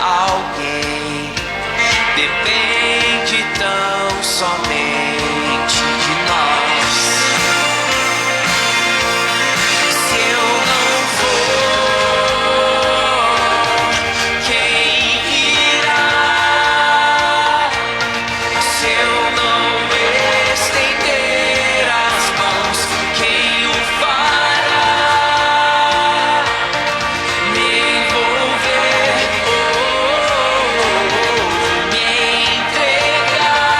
alguém. Depende tão somente de nós. Se eu não for, quem irá? Se eu não estender as mãos, quem o fará? Me envolver, me entregar.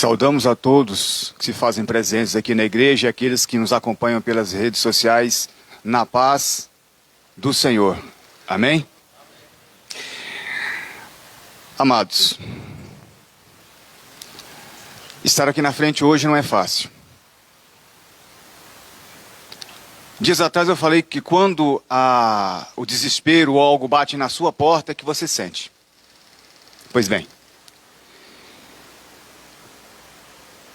Saudamos a todos que se fazem presentes aqui na igreja e aqueles que nos acompanham pelas redes sociais, na paz do Senhor. Amém? Amados, estar aqui na frente hoje não é fácil. Dias atrás eu falei que quando o desespero ou algo bate na sua porta é que você sente. Pois bem,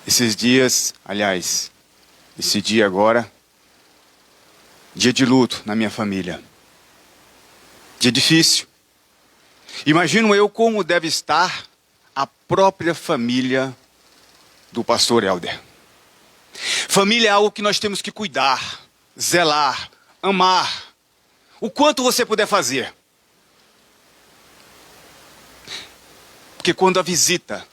esses dias, aliás, esse dia agora, dia de luto na minha família. Dia difícil. Imagino eu como deve estar a própria família do pastor Helder. Família é algo que nós temos que cuidar, zelar, amar. O quanto você puder fazer. Porque quando a visita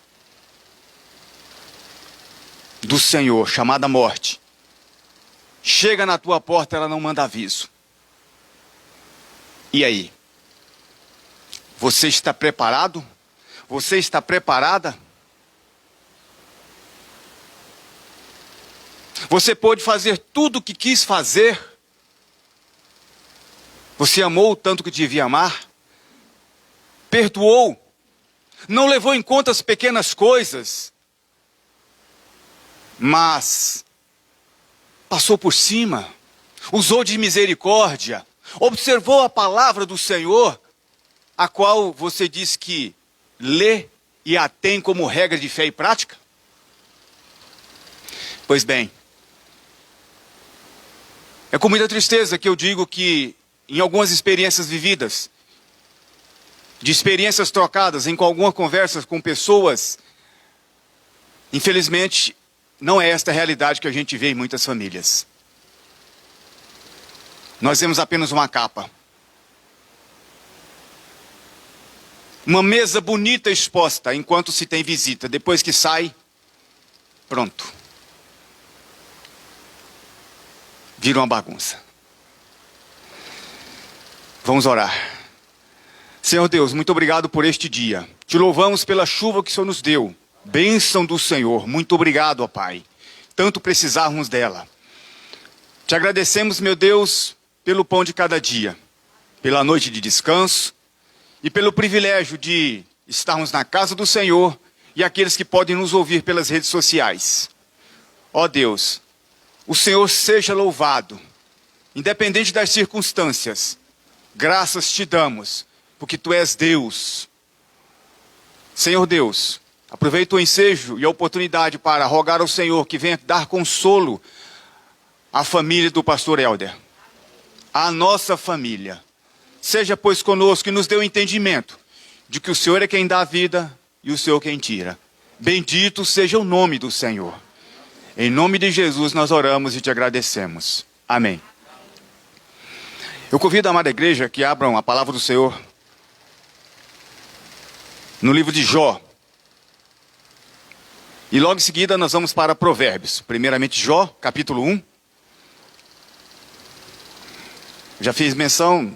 do Senhor, chamada morte, chega na tua porta, ela não manda aviso. E aí? Você está preparado? Você está preparada? Você pôde fazer tudo o que quis fazer? Você amou o tanto que devia amar? Perdoou? Não levou em conta as pequenas coisas? Mas passou por cima, usou de misericórdia, observou a palavra do Senhor, a qual você diz que lê e a tem como regra de fé e prática? Pois bem, é com muita tristeza que eu digo que em algumas experiências vividas, de experiências trocadas, em algumas conversas com pessoas, infelizmente, não é esta a realidade que a gente vê em muitas famílias. Nós vemos apenas uma capa. Uma mesa bonita exposta enquanto se tem visita. Depois que sai, pronto. Vira uma bagunça. Vamos orar. Senhor Deus, muito obrigado por este dia. Te louvamos pela chuva que o Senhor nos deu. Bênção do Senhor. Muito obrigado, ó Pai. Tanto precisarmos dela. Te agradecemos, meu Deus, pelo pão de cada dia. Pela noite de descanso. E pelo privilégio de estarmos na casa do Senhor e aqueles que podem nos ouvir pelas redes sociais. Ó Deus, o Senhor seja louvado, independente das circunstâncias. Graças te damos, porque Tu és Deus. Senhor Deus, aproveito o ensejo e a oportunidade para rogar ao Senhor que venha dar consolo à família do pastor Helder, à nossa família. Seja, pois, conosco e nos dê o entendimento de que o Senhor é quem dá a vida e o Senhor quem tira. Bendito seja o nome do Senhor. Em nome de Jesus nós oramos e te agradecemos. Amém. Eu convido a amada igreja que abram a palavra do Senhor no livro de Jó. E logo em seguida nós vamos para Provérbios. Primeiramente Jó, capítulo 1. Já fiz menção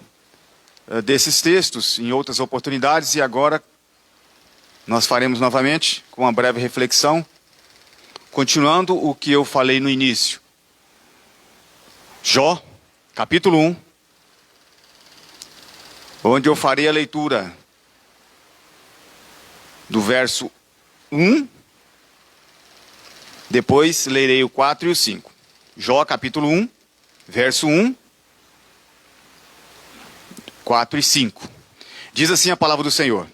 desses textos em outras oportunidades e agora nós faremos novamente com uma breve reflexão, continuando o que eu falei no início. Jó, capítulo 1, onde eu farei a leitura do verso 1, depois lerei o 4 e o 5. Jó, capítulo 1, verso 1, 4 e 5. Diz assim a palavra do Senhor.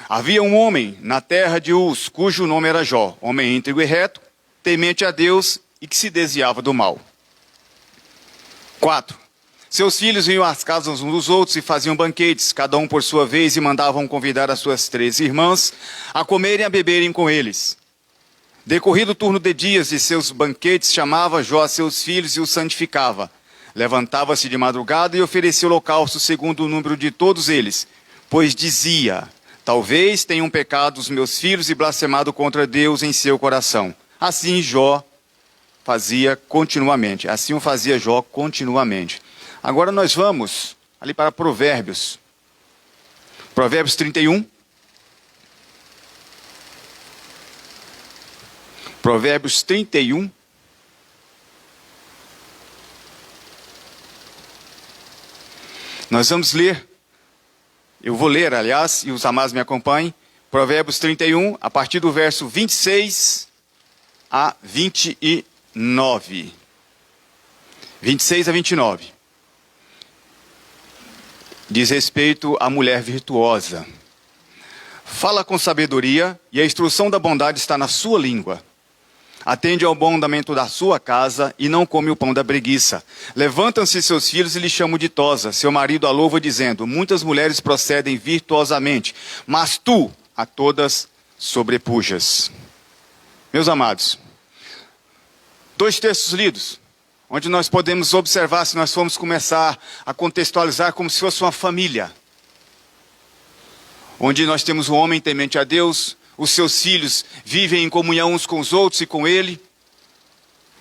Havia um homem na terra de Uz, cujo nome era Jó, homem íntegro e reto, temente a Deus e que se desviava do mal. 4. Seus filhos iam às casas uns dos outros e faziam banquetes, cada um por sua vez, e mandavam convidar as suas 3 irmãs a comerem e a beberem com eles. Decorrido o turno de dias de seus banquetes, chamava Jó a seus filhos e os santificava. Levantava-se de madrugada e oferecia holocausto segundo o número de todos eles, pois dizia, talvez tenham pecado os meus filhos e blasfemado contra Deus em seu coração. Assim Jó fazia continuamente, assim o fazia Jó continuamente. Agora nós vamos ali para Provérbios. Provérbios 31. Provérbios 31. Nós vamos ler, eu vou ler, aliás, e os amados me acompanhem, Provérbios 31, a partir do verso 26 a 29. 26 a 29. Diz respeito à mulher virtuosa. Fala com sabedoria, e a instrução da bondade está na sua língua. Atende ao bom andamento da sua casa e não come o pão da preguiça. Levantam-se seus filhos e lhe chamam ditosa. Seu marido a louva dizendo, muitas mulheres procedem virtuosamente, mas tu a todas sobrepujas. Meus amados, 2 textos lidos, onde nós podemos observar, se nós formos começar a contextualizar como se fosse uma família. Onde nós temos um homem temente a Deus, os seus filhos vivem em comunhão uns com os outros e com ele.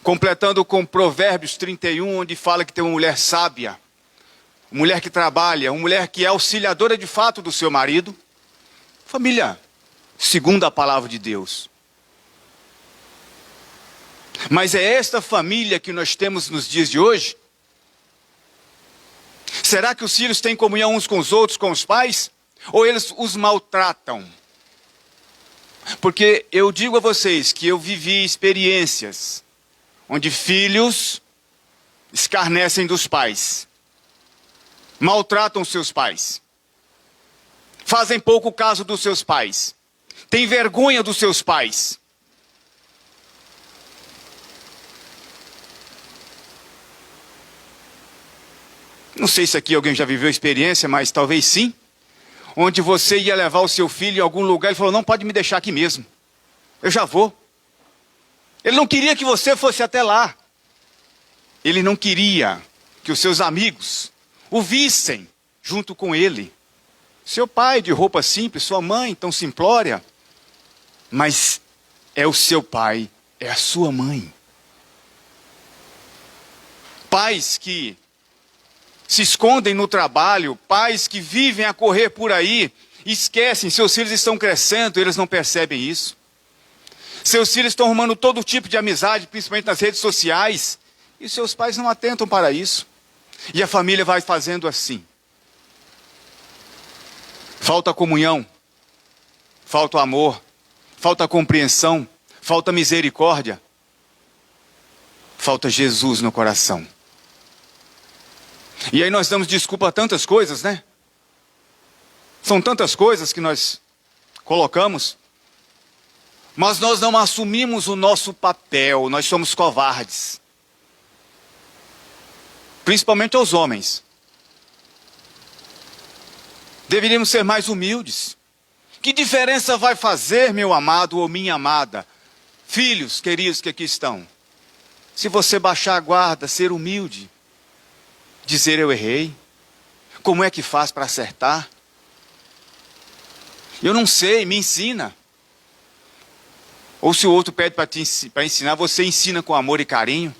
Completando com Provérbios 31, onde fala que tem uma mulher sábia, uma mulher que trabalha, uma mulher que é auxiliadora de fato do seu marido. Família, segundo a palavra de Deus. Mas é esta família que nós temos nos dias de hoje? Será que os filhos têm comunhão uns com os outros, com os pais? Ou eles os maltratam? Porque eu digo a vocês que eu vivi experiências onde filhos escarnecem dos pais, maltratam seus pais, fazem pouco caso dos seus pais, têm vergonha dos seus pais. Não sei se aqui alguém já viveu a experiência, mas talvez sim. Onde você ia levar o seu filho em algum lugar, ele falou, não, pode me deixar aqui mesmo. Eu já vou. Ele não queria que você fosse até lá. Ele não queria que os seus amigos o vissem junto com ele. Seu pai de roupa simples, sua mãe tão simplória. Mas é o seu pai, é a sua mãe. Pais que se escondem no trabalho, pais que vivem a correr por aí, esquecem, seus filhos estão crescendo, eles não percebem isso. Seus filhos estão arrumando todo tipo de amizade, principalmente nas redes sociais, e seus pais não atentam para isso. E a família vai fazendo assim. Falta comunhão, falta amor, falta compreensão, falta misericórdia, falta Jesus no coração. E aí nós damos desculpa a tantas coisas, né? São tantas coisas que nós colocamos, mas nós não assumimos o nosso papel, nós somos covardes. Principalmente aos homens. Deveríamos ser mais humildes. Que diferença vai fazer, meu amado ou minha amada? Filhos queridos que aqui estão. Se você baixar a guarda, ser humilde. Dizer eu errei. Como é que faz para acertar? Eu não sei, me ensina. Ou se o outro pede para ensinar, você ensina com amor e carinho.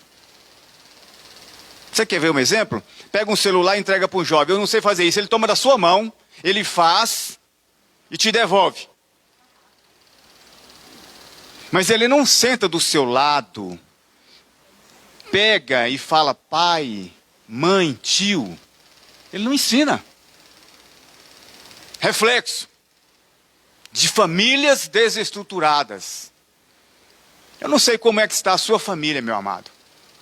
Você quer ver um exemplo? Pega um celular e entrega para um jovem. Eu não sei fazer isso. Ele toma da sua mão, ele faz e te devolve. Mas ele não senta do seu lado, pega e fala, pai, mãe, tio. Ele não ensina. Reflexo de famílias desestruturadas. Eu não sei como é que está a sua família, meu amado.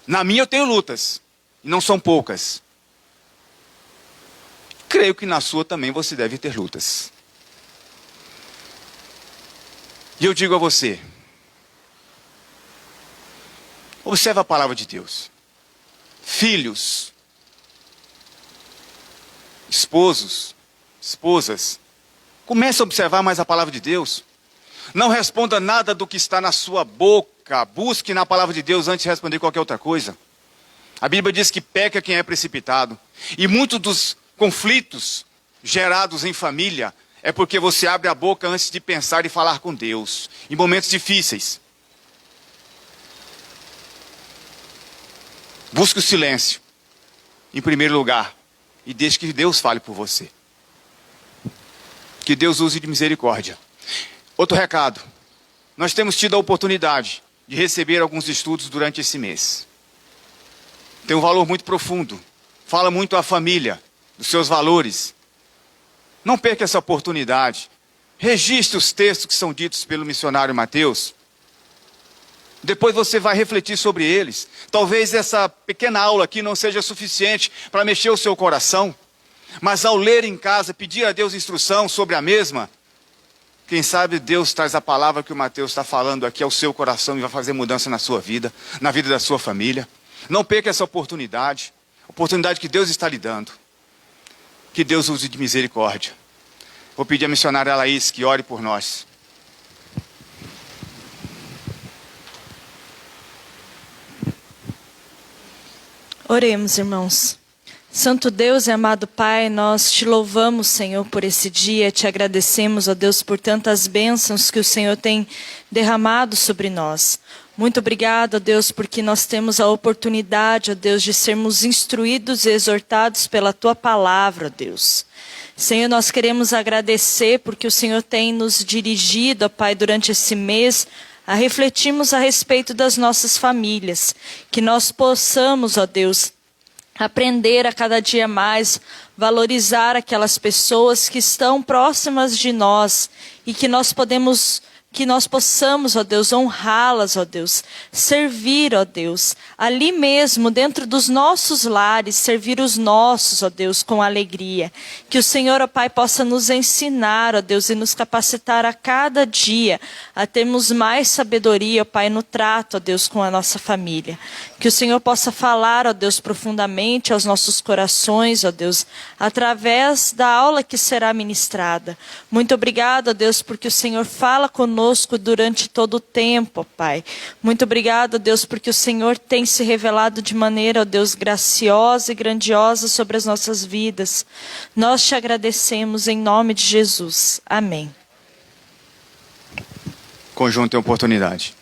Na minha eu tenho lutas, e não são poucas. Creio que na sua também você deve ter lutas. E eu digo a você, observe a palavra de Deus. Filhos, esposos, esposas, comece a observar mais a palavra de Deus. Não responda nada do que está na sua boca. Busque na palavra de Deus antes de responder qualquer outra coisa. A Bíblia diz que peca quem é precipitado. E muitos dos conflitos gerados em família é porque você abre a boca antes de pensar e falar com Deus. Em momentos difíceis. Busque o silêncio, em primeiro lugar. E deixe que Deus fale por você. Que Deus use de misericórdia. Outro recado. Nós temos tido a oportunidade de receber alguns estudos durante esse mês. Tem um valor muito profundo. Fala muito à família, dos seus valores. Não perca essa oportunidade. Registre os textos que são ditos pelo missionário Mateus. Depois você vai refletir sobre eles. Talvez essa pequena aula aqui não seja suficiente para mexer o seu coração. Mas ao ler em casa, pedir a Deus instrução sobre a mesma, quem sabe Deus traz a palavra que o Mateus está falando aqui ao seu coração e vai fazer mudança na sua vida, na vida da sua família. Não perca essa oportunidade que Deus está lhe dando. Que Deus use de misericórdia. Vou pedir à missionária Laís que ore por nós. Oremos, irmãos. Santo Deus e amado Pai, nós te louvamos, Senhor, por esse dia. Te agradecemos, ó Deus, por tantas bênçãos que o Senhor tem derramado sobre nós. Muito obrigado, ó Deus, porque nós temos a oportunidade, ó Deus, de sermos instruídos e exortados pela Tua palavra, ó Deus. Senhor, nós queremos agradecer porque o Senhor tem nos dirigido, ó Pai, durante esse mês, a refletirmos a respeito das nossas famílias. Que nós possamos, ó Deus, aprender a cada dia mais, valorizar aquelas pessoas que estão próximas de nós e que nós possamos, ó Deus, honrá-las, ó Deus, servir, ó Deus, ali mesmo, dentro dos nossos lares, servir os nossos, ó Deus, com alegria. Que o Senhor, ó Pai, possa nos ensinar, ó Deus, e nos capacitar a cada dia a termos mais sabedoria, ó Pai, no trato, ó Deus, com a nossa família. Que o Senhor possa falar, ó Deus, profundamente aos nossos corações, ó Deus, através da aula que será ministrada. Muito obrigado, ó Deus, porque o Senhor fala conosco durante todo o tempo, ó Pai. Muito obrigado, ó Deus, porque o Senhor tem se revelado de maneira, ó Deus, graciosa e grandiosa sobre as nossas vidas. Nós te agradecemos em nome de Jesus. Amém. Conjunto tem oportunidade.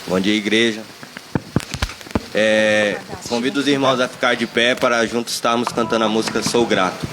Bom dia, igreja. Convido os irmãos a ficar de pé para juntos estarmos cantando a música Sou Grato.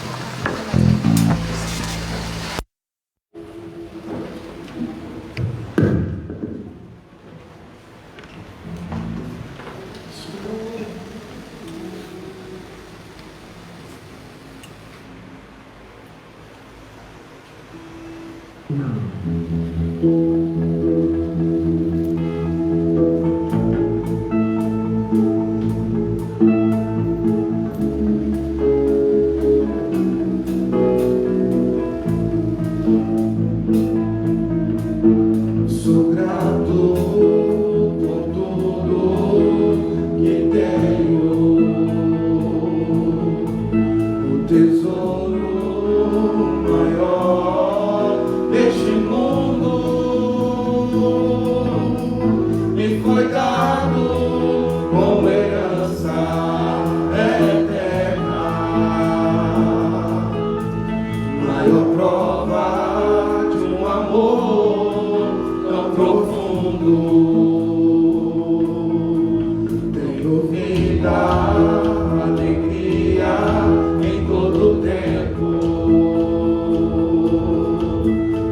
Sou grato por tudo que tenho, o tesouro maior deste mundo me foi dado como herança eterna, maior prova de um amor tão profundo. Tenho vida, alegria em todo tempo.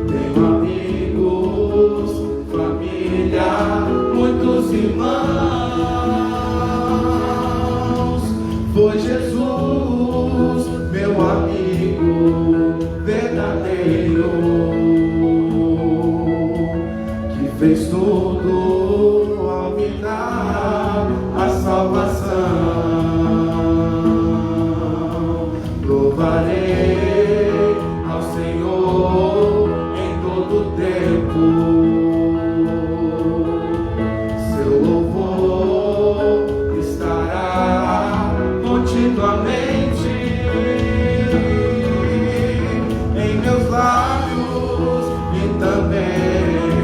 Tenho amigos, família, muitos irmãos. Foi Jesus, meu amigo verdadeiro, que fez tudo ao me dar a salvação. Louvarei ao Senhor em todo tempo. Seu louvor estará continuamente em meus lábios e também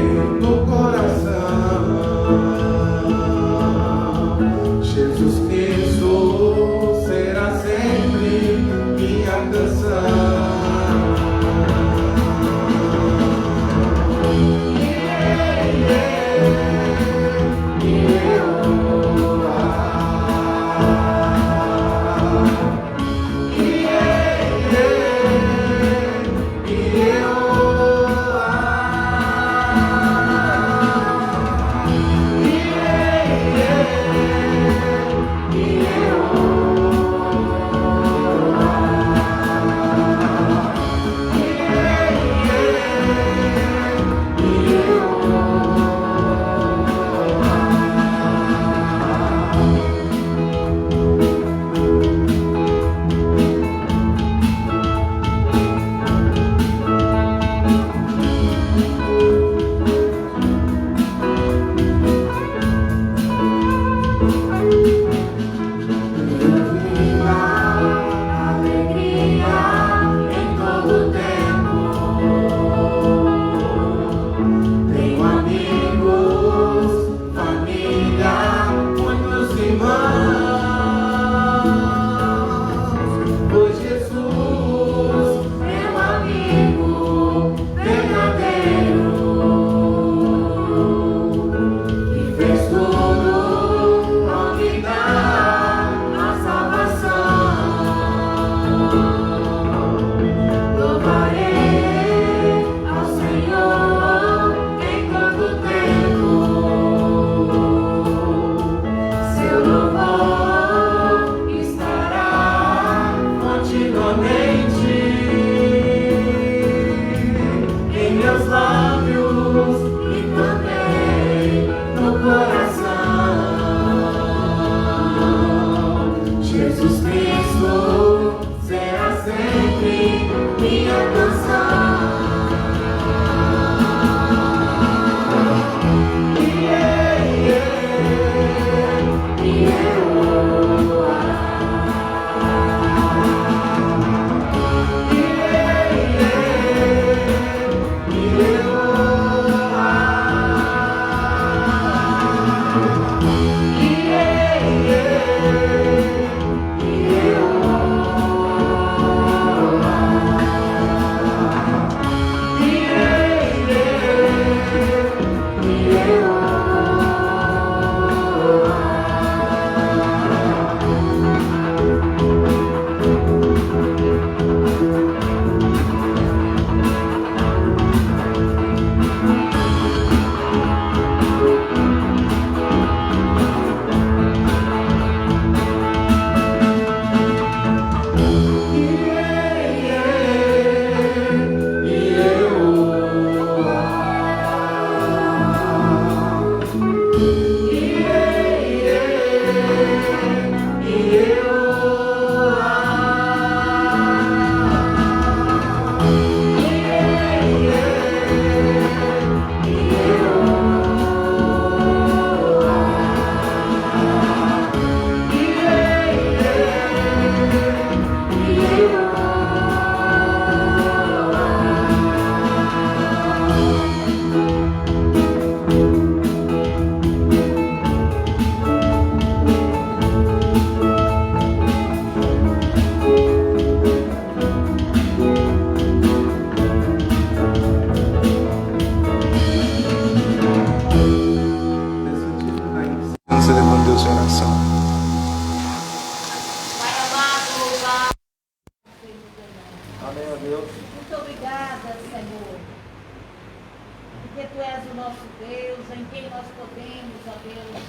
Deus, em quem nós podemos, ó Deus,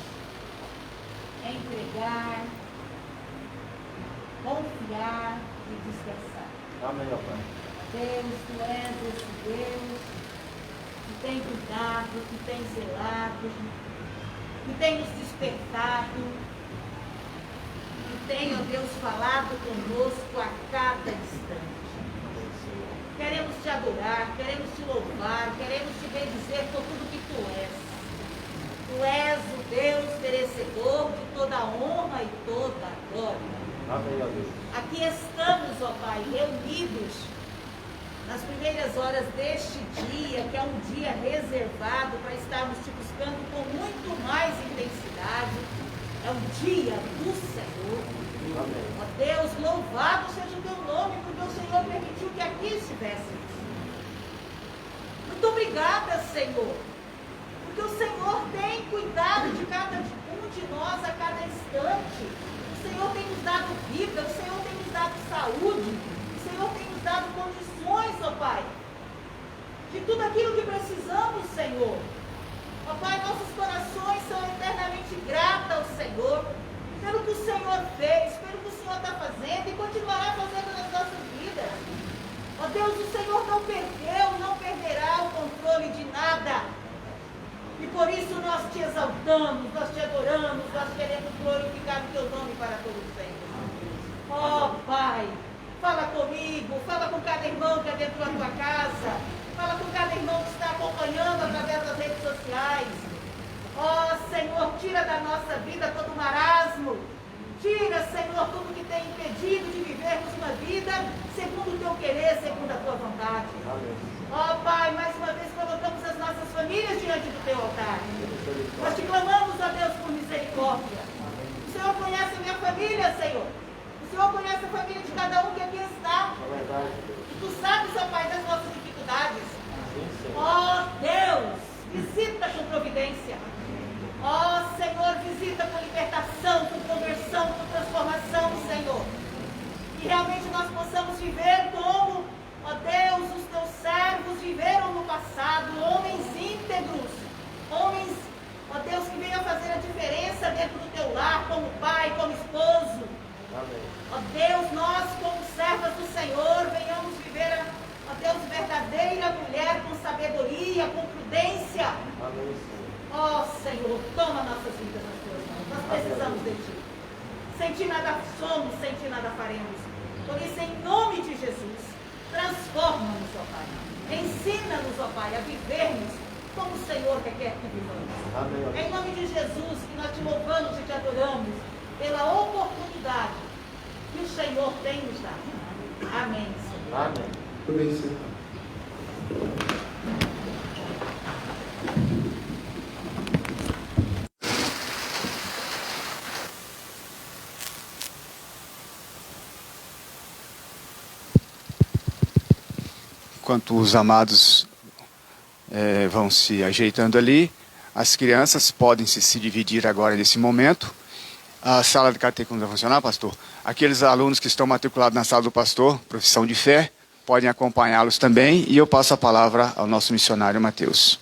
entregar, confiar e descansar. Amém, ó Pai. Deus, Tu és esse Deus que tem cuidado, que tem zelado, que tem nos despertado, que tem, ó Deus, falado conosco a cada instante. Queremos Te adorar, queremos Te louvar, queremos Te bendizer por tudo que Tu és. Tu és o Deus merecedor de toda a honra e toda a glória. Amém, ó Deus. Aqui estamos, ó Pai, reunidos nas primeiras horas deste dia, que é um dia reservado para estarmos Te buscando com muito mais intensidade. É um dia do Senhor. Amém. Ó Deus, louvado seja o Teu nome, porque o Senhor permitiu que aqui estivéssemos. Muito obrigada, Senhor, porque o Senhor tem cuidado de cada um de nós a cada instante. O Senhor tem nos dado vida, o Senhor tem nos dado saúde, o Senhor tem nos dado condições, ó Pai, de tudo aquilo que precisamos, Senhor. Ó Pai, nossos corações são eternamente gratos ao Senhor, pelo que o Senhor fez, pelo que o Senhor está fazendo e continuará fazendo nas nossas vidas. Ó Deus, o Senhor não perdeu, não perderá o controle de nada. E por isso nós Te exaltamos, nós Te adoramos, nós queremos glorificar o Teu nome para todos sempre. Ó Pai, fala comigo, fala com cada irmão que é dentro da Tua casa, fala com cada irmão que está acompanhando através das redes sociais. Ó Senhor, tira da nossa vida todo marasmo. Tira, Senhor, tudo que tem impedido de vivermos uma vida segundo o Teu querer, segundo a Tua vontade. Ó Pai, mais uma vez colocamos as nossas famílias diante do Teu altar. Nós Te clamamos, ó Deus, por misericórdia. O Senhor conhece a minha família, Senhor. O Senhor conhece a família de cada um que aqui está. E Tu sabes, ó Pai, das nossas dificuldades. Ó Deus, visita com providência. Ó Senhor, visita com libertação, com conversão, com transformação, Senhor. Que realmente nós possamos viver como, ó Deus, os Teus servos viveram no passado, homens íntegros, homens, ó Deus, que venham fazer a diferença dentro do Teu lar, como pai, como esposo. Amém. Ó Deus, nós como servas do Senhor, venhamos viver, ó Deus, verdadeira mulher com sabedoria, com prudência. Amém, Senhor. Ó Senhor, toma nossas vidas nas Tuas mãos. Nós precisamos de Ti. Sem Ti nada somos, sem Ti nada faremos. Por isso, em nome de Jesus, transforma-nos, ó Pai. Ensina-nos, ó Pai, a vivermos como o Senhor requer que vivamos. Amém. Em nome de Jesus, que nós Te louvamos e Te adoramos pela oportunidade que o Senhor tem nos dado. Amém, Senhor. Amém. Tudo bem, Senhor. Enquanto os amados vão se ajeitando ali, as crianças podem se dividir agora nesse momento. A sala de catecúmenos vai funcionar, pastor? Aqueles alunos que estão matriculados na sala do pastor, profissão de fé, podem acompanhá-los também. E eu passo a palavra ao nosso missionário Mateus.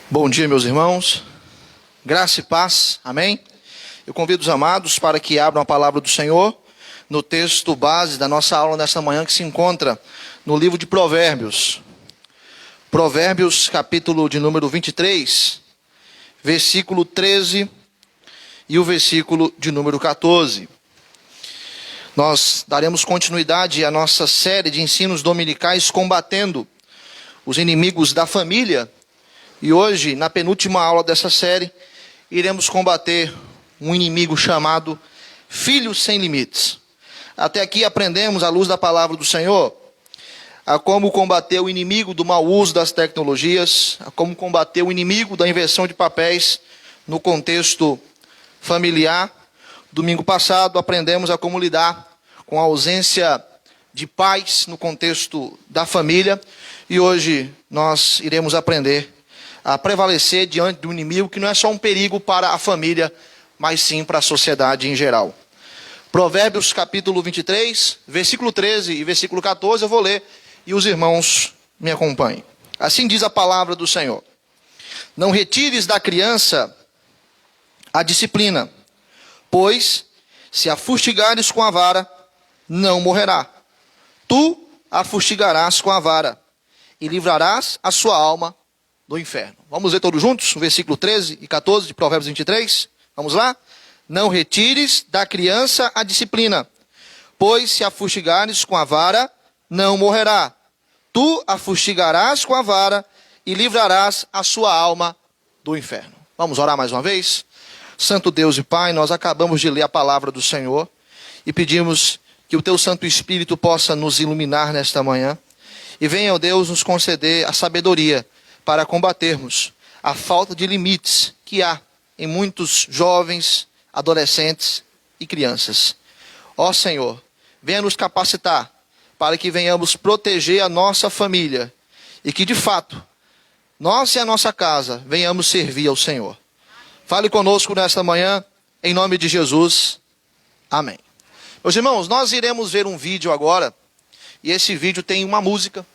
Bom dia, meus irmãos. Graça e paz. Amém? Eu convido os amados para que abram a palavra do Senhor no texto base da nossa aula nesta manhã, que se encontra no livro de Provérbios. Provérbios, capítulo de número 23, versículo 13 e o versículo de número 14. Nós daremos continuidade à nossa série de ensinos dominicais combatendo os inimigos da família. E hoje, na penúltima aula dessa série, iremos combater um inimigo chamado Filhos Sem Limites. Até aqui aprendemos, à luz da palavra do Senhor, a como combater o inimigo do mau uso das tecnologias, a como combater o inimigo da inversão de papéis no contexto familiar. Domingo passado aprendemos a como lidar com a ausência de pais no contexto da família, e hoje nós iremos aprender a prevalecer diante do inimigo, que não é só um perigo para a família, mas sim para a sociedade em geral. Provérbios capítulo 23, versículo 13 e versículo 14, eu vou ler e os irmãos me acompanhem. Assim diz a palavra do Senhor: não retires da criança a disciplina, pois se a fustigares com a vara, não morrerá. Tu a fustigarás com a vara e livrarás a sua alma do inferno. Vamos ler todos juntos, o versículo 13 e 14 de Provérbios 23? Vamos lá? Não retires da criança a disciplina, pois se a fustigares com a vara, não morrerá. Tu a fustigarás com a vara e livrarás a sua alma do inferno. Vamos orar mais uma vez? Santo Deus e Pai, nós acabamos de ler a palavra do Senhor e pedimos que o Teu Santo Espírito possa nos iluminar nesta manhã e venha, ó Deus, nos conceder a sabedoria para combatermos a falta de limites que há em muitos jovens, adolescentes e crianças. Ó Senhor, venha nos capacitar para que venhamos proteger a nossa família e que, de fato, nós e a nossa casa venhamos servir ao Senhor. Fale conosco nesta manhã, em nome de Jesus. Amém. Meus irmãos, nós iremos ver um vídeo agora, e esse vídeo tem uma música,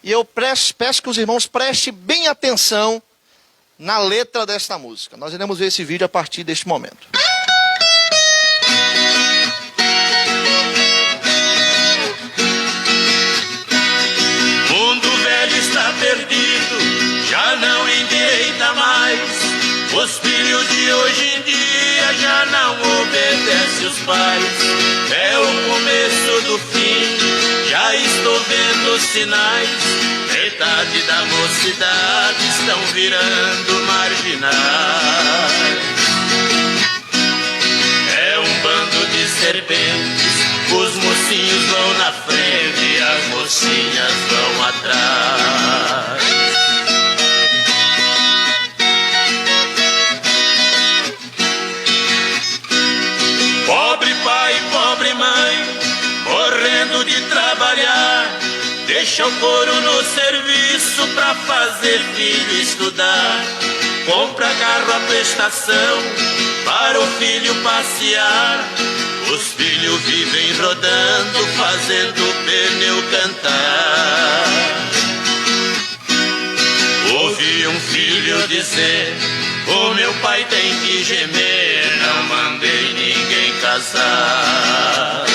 e eu peço que os irmãos prestem bem atenção na letra desta música. Nós iremos ver esse vídeo a partir deste momento. Mundo velho está perdido, já não endireita mais. Os filhos de hoje em dia já não obedecem os pais. É o começo do fim, já estou vendo sinais. Metade da mocidade estão virando marginais. É um bando de serpentes, os mocinhos vão na frente e as mocinhas vão atrás. Pobre pai, pobre mãe, morrendo de trabalhar, deixa o couro no serviço pra fazer filho estudar. Compra carro à prestação para o filho passear. Os filhos vivem rodando, fazendo o pneu cantar. Ouvi um filho dizer: o meu pai tem que gemer, não mandei ninguém casar.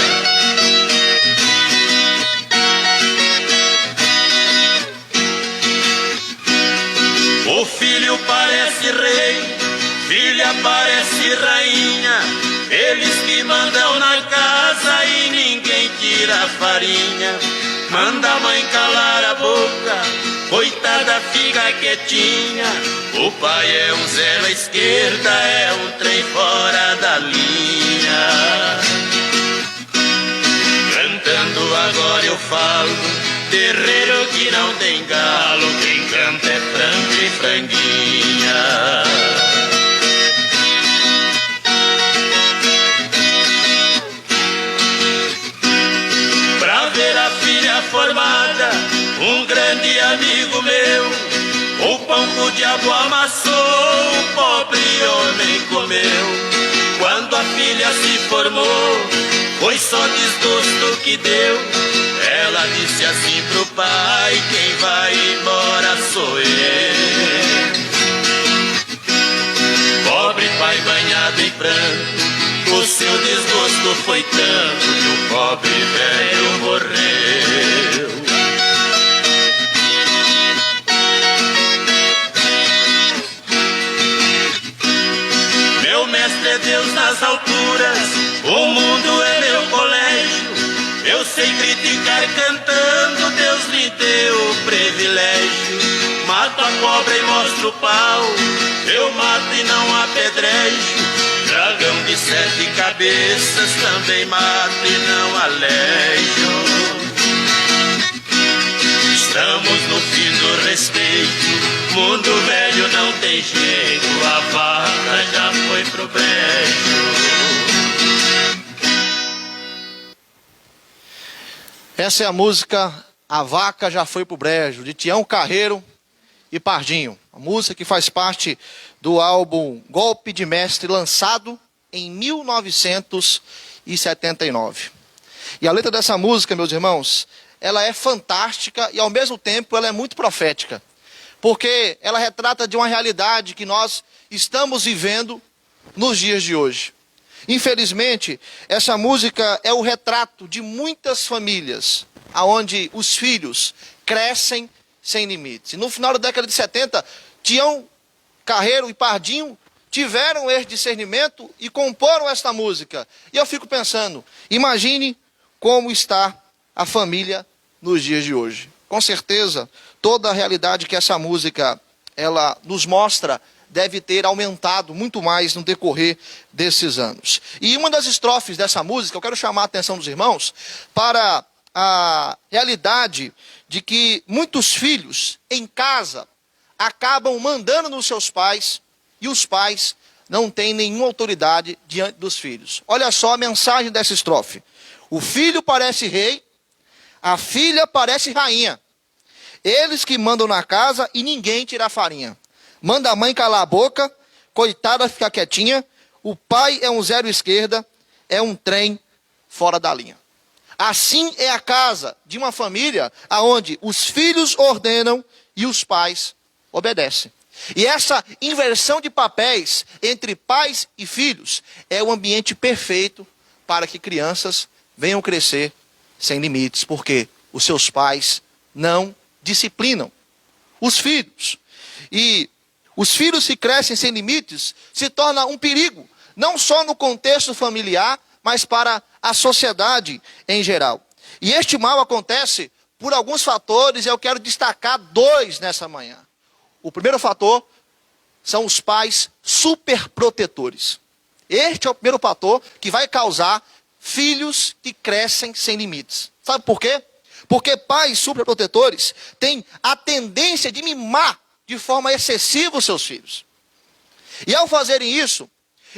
O filho parece rei, filha parece rainha, eles que mandam na casa e ninguém tira a farinha. Manda a mãe calar a boca, coitada fica quietinha. O pai é um zero à esquerda, é um trem fora da linha. Cantando agora eu falo, terreiro que não tem galo, quem canta é frango e franguinha. Pra ver a filha formada, um grande amigo meu, o pão que o diabo amassou, o pobre homem comeu. Quando a filha se formou, foi só desgosto que deu. Ela disse assim pro pai: quem vai embora sou eu. Pobre pai banhado em pranto, o seu desgosto foi tanto que o pobre velho morreu. Meu mestre é Deus nas alturas, o mundo é meu colégio. Eu sei criticar cantando, Deus me deu o privilégio. Mato a cobra e mostro o pau, eu mato e não apedrejo. Dragão de 7 cabeças também mato e não alejo. estamos no fim do respeito. Mundo velho não tem jeito, a vaca já foi pro brejo. Essa é a música A Vaca Já Foi Pro Brejo, de Tião Carreiro e Pardinho. A música que faz parte do álbum Golpe de Mestre, lançado em 1979. E a letra dessa música, meus irmãos, ela é fantástica e ao mesmo tempo ela é muito profética. Porque ela retrata de uma realidade que nós estamos vivendo nos dias de hoje. Infelizmente, essa música é o retrato de muitas famílias, onde os filhos crescem sem limites. E no final da década de 70, Tião Carreiro e Pardinho tiveram esse discernimento e comporam esta música. E eu fico pensando, imagine como está a família nos dias de hoje. Com certeza, toda a realidade que essa música ela nos mostra deve ter aumentado muito mais no decorrer desses anos. E uma das estrofes dessa música, eu quero chamar a atenção dos irmãos para a realidade de que muitos filhos em casa acabam mandando nos seus pais e os pais não têm nenhuma autoridade diante dos filhos. Olha só a mensagem dessa estrofe. O filho parece rei, a filha parece rainha. Eles que mandam na casa e ninguém tira a farinha. Manda a mãe calar a boca, coitada ficar quietinha. O pai é um zero esquerda, é um trem fora da linha. Assim é a casa de uma família onde os filhos ordenam e os pais obedecem. E essa inversão de papéis entre pais e filhos é o ambiente perfeito para que crianças venham crescer sem limites, porque os seus pais não disciplinam os filhos. E os filhos que crescem sem limites se torna um perigo, não só no contexto familiar, mas para a sociedade em geral. E este mal acontece por alguns fatores, e eu quero destacar 2 nessa manhã. O primeiro fator são os pais superprotetores. Este é o primeiro fator que vai causar filhos que crescem sem limites. Sabe por quê? Porque pais superprotetores têm a tendência de mimar de forma excessiva os seus filhos. E ao fazerem isso,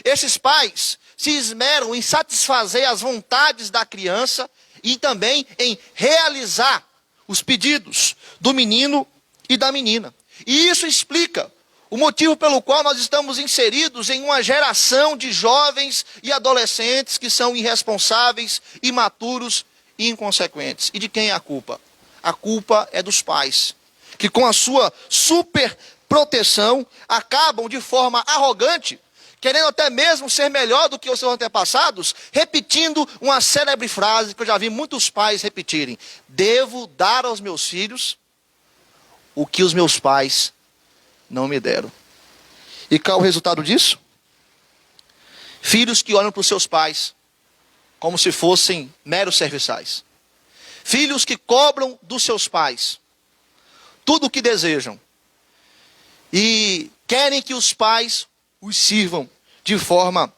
esses pais se esmeram em satisfazer as vontades da criança e também em realizar os pedidos do menino e da menina. E isso explica o motivo pelo qual nós estamos inseridos em uma geração de jovens e adolescentes que são irresponsáveis, imaturos e inconsequentes. E de quem é a culpa? A culpa é dos pais, que com a sua superproteção acabam de forma arrogante, querendo até mesmo ser melhor do que os seus antepassados, repetindo uma célebre frase que eu já vi muitos pais repetirem: devo dar aos meus filhos o que os meus pais não me deram. E qual é o resultado disso? Filhos que olham para os seus pais como se fossem meros serviçais. Filhos que cobram dos seus pais tudo o que desejam. E querem que os pais os sirvam de forma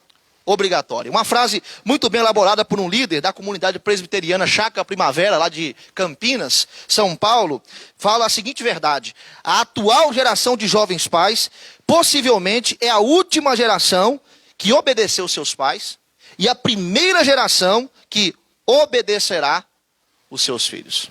obrigatória. Uma frase muito bem elaborada por um líder da comunidade presbiteriana Chácara Primavera, lá de Campinas, São Paulo, fala a seguinte verdade: a atual geração de jovens pais possivelmente é a última geração que obedeceu seus pais e a primeira geração que obedecerá os seus filhos.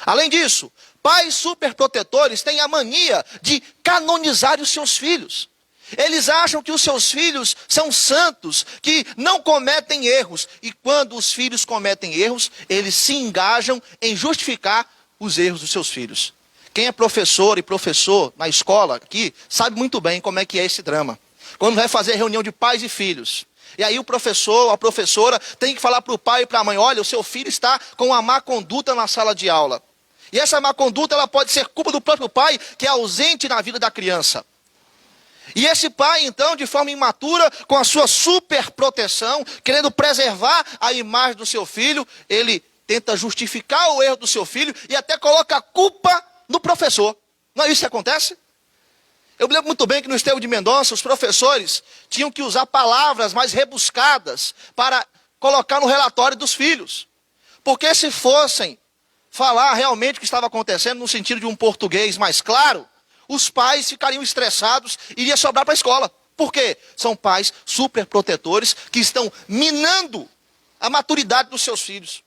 Além disso, pais superprotetores têm a mania de canonizar os seus filhos. Eles acham que os seus filhos são santos, que não cometem erros. E quando os filhos cometem erros, eles se engajam em justificar os erros dos seus filhos. Quem é professor e professor na escola aqui, sabe muito bem como é que é esse drama. Quando vai fazer reunião de pais e filhos, e aí o professor, a professora, tem que falar para o pai e para a mãe: olha, o seu filho está com uma má conduta na sala de aula. E essa má conduta ela pode ser culpa do próprio pai, que é ausente na vida da criança. E esse pai, então, de forma imatura, com a sua superproteção, querendo preservar a imagem do seu filho, ele tenta justificar o erro do seu filho e até coloca a culpa no professor. Não é isso que acontece? Eu me lembro muito bem que no Estevão de Mendonça, os professores tinham que usar palavras mais rebuscadas para colocar no relatório dos filhos. Porque se fossem falar realmente o que estava acontecendo no sentido de um português mais claro, os pais ficariam estressados e iria sobrar para a escola. Por quê? São pais super protetores que estão minando a maturidade dos seus filhos.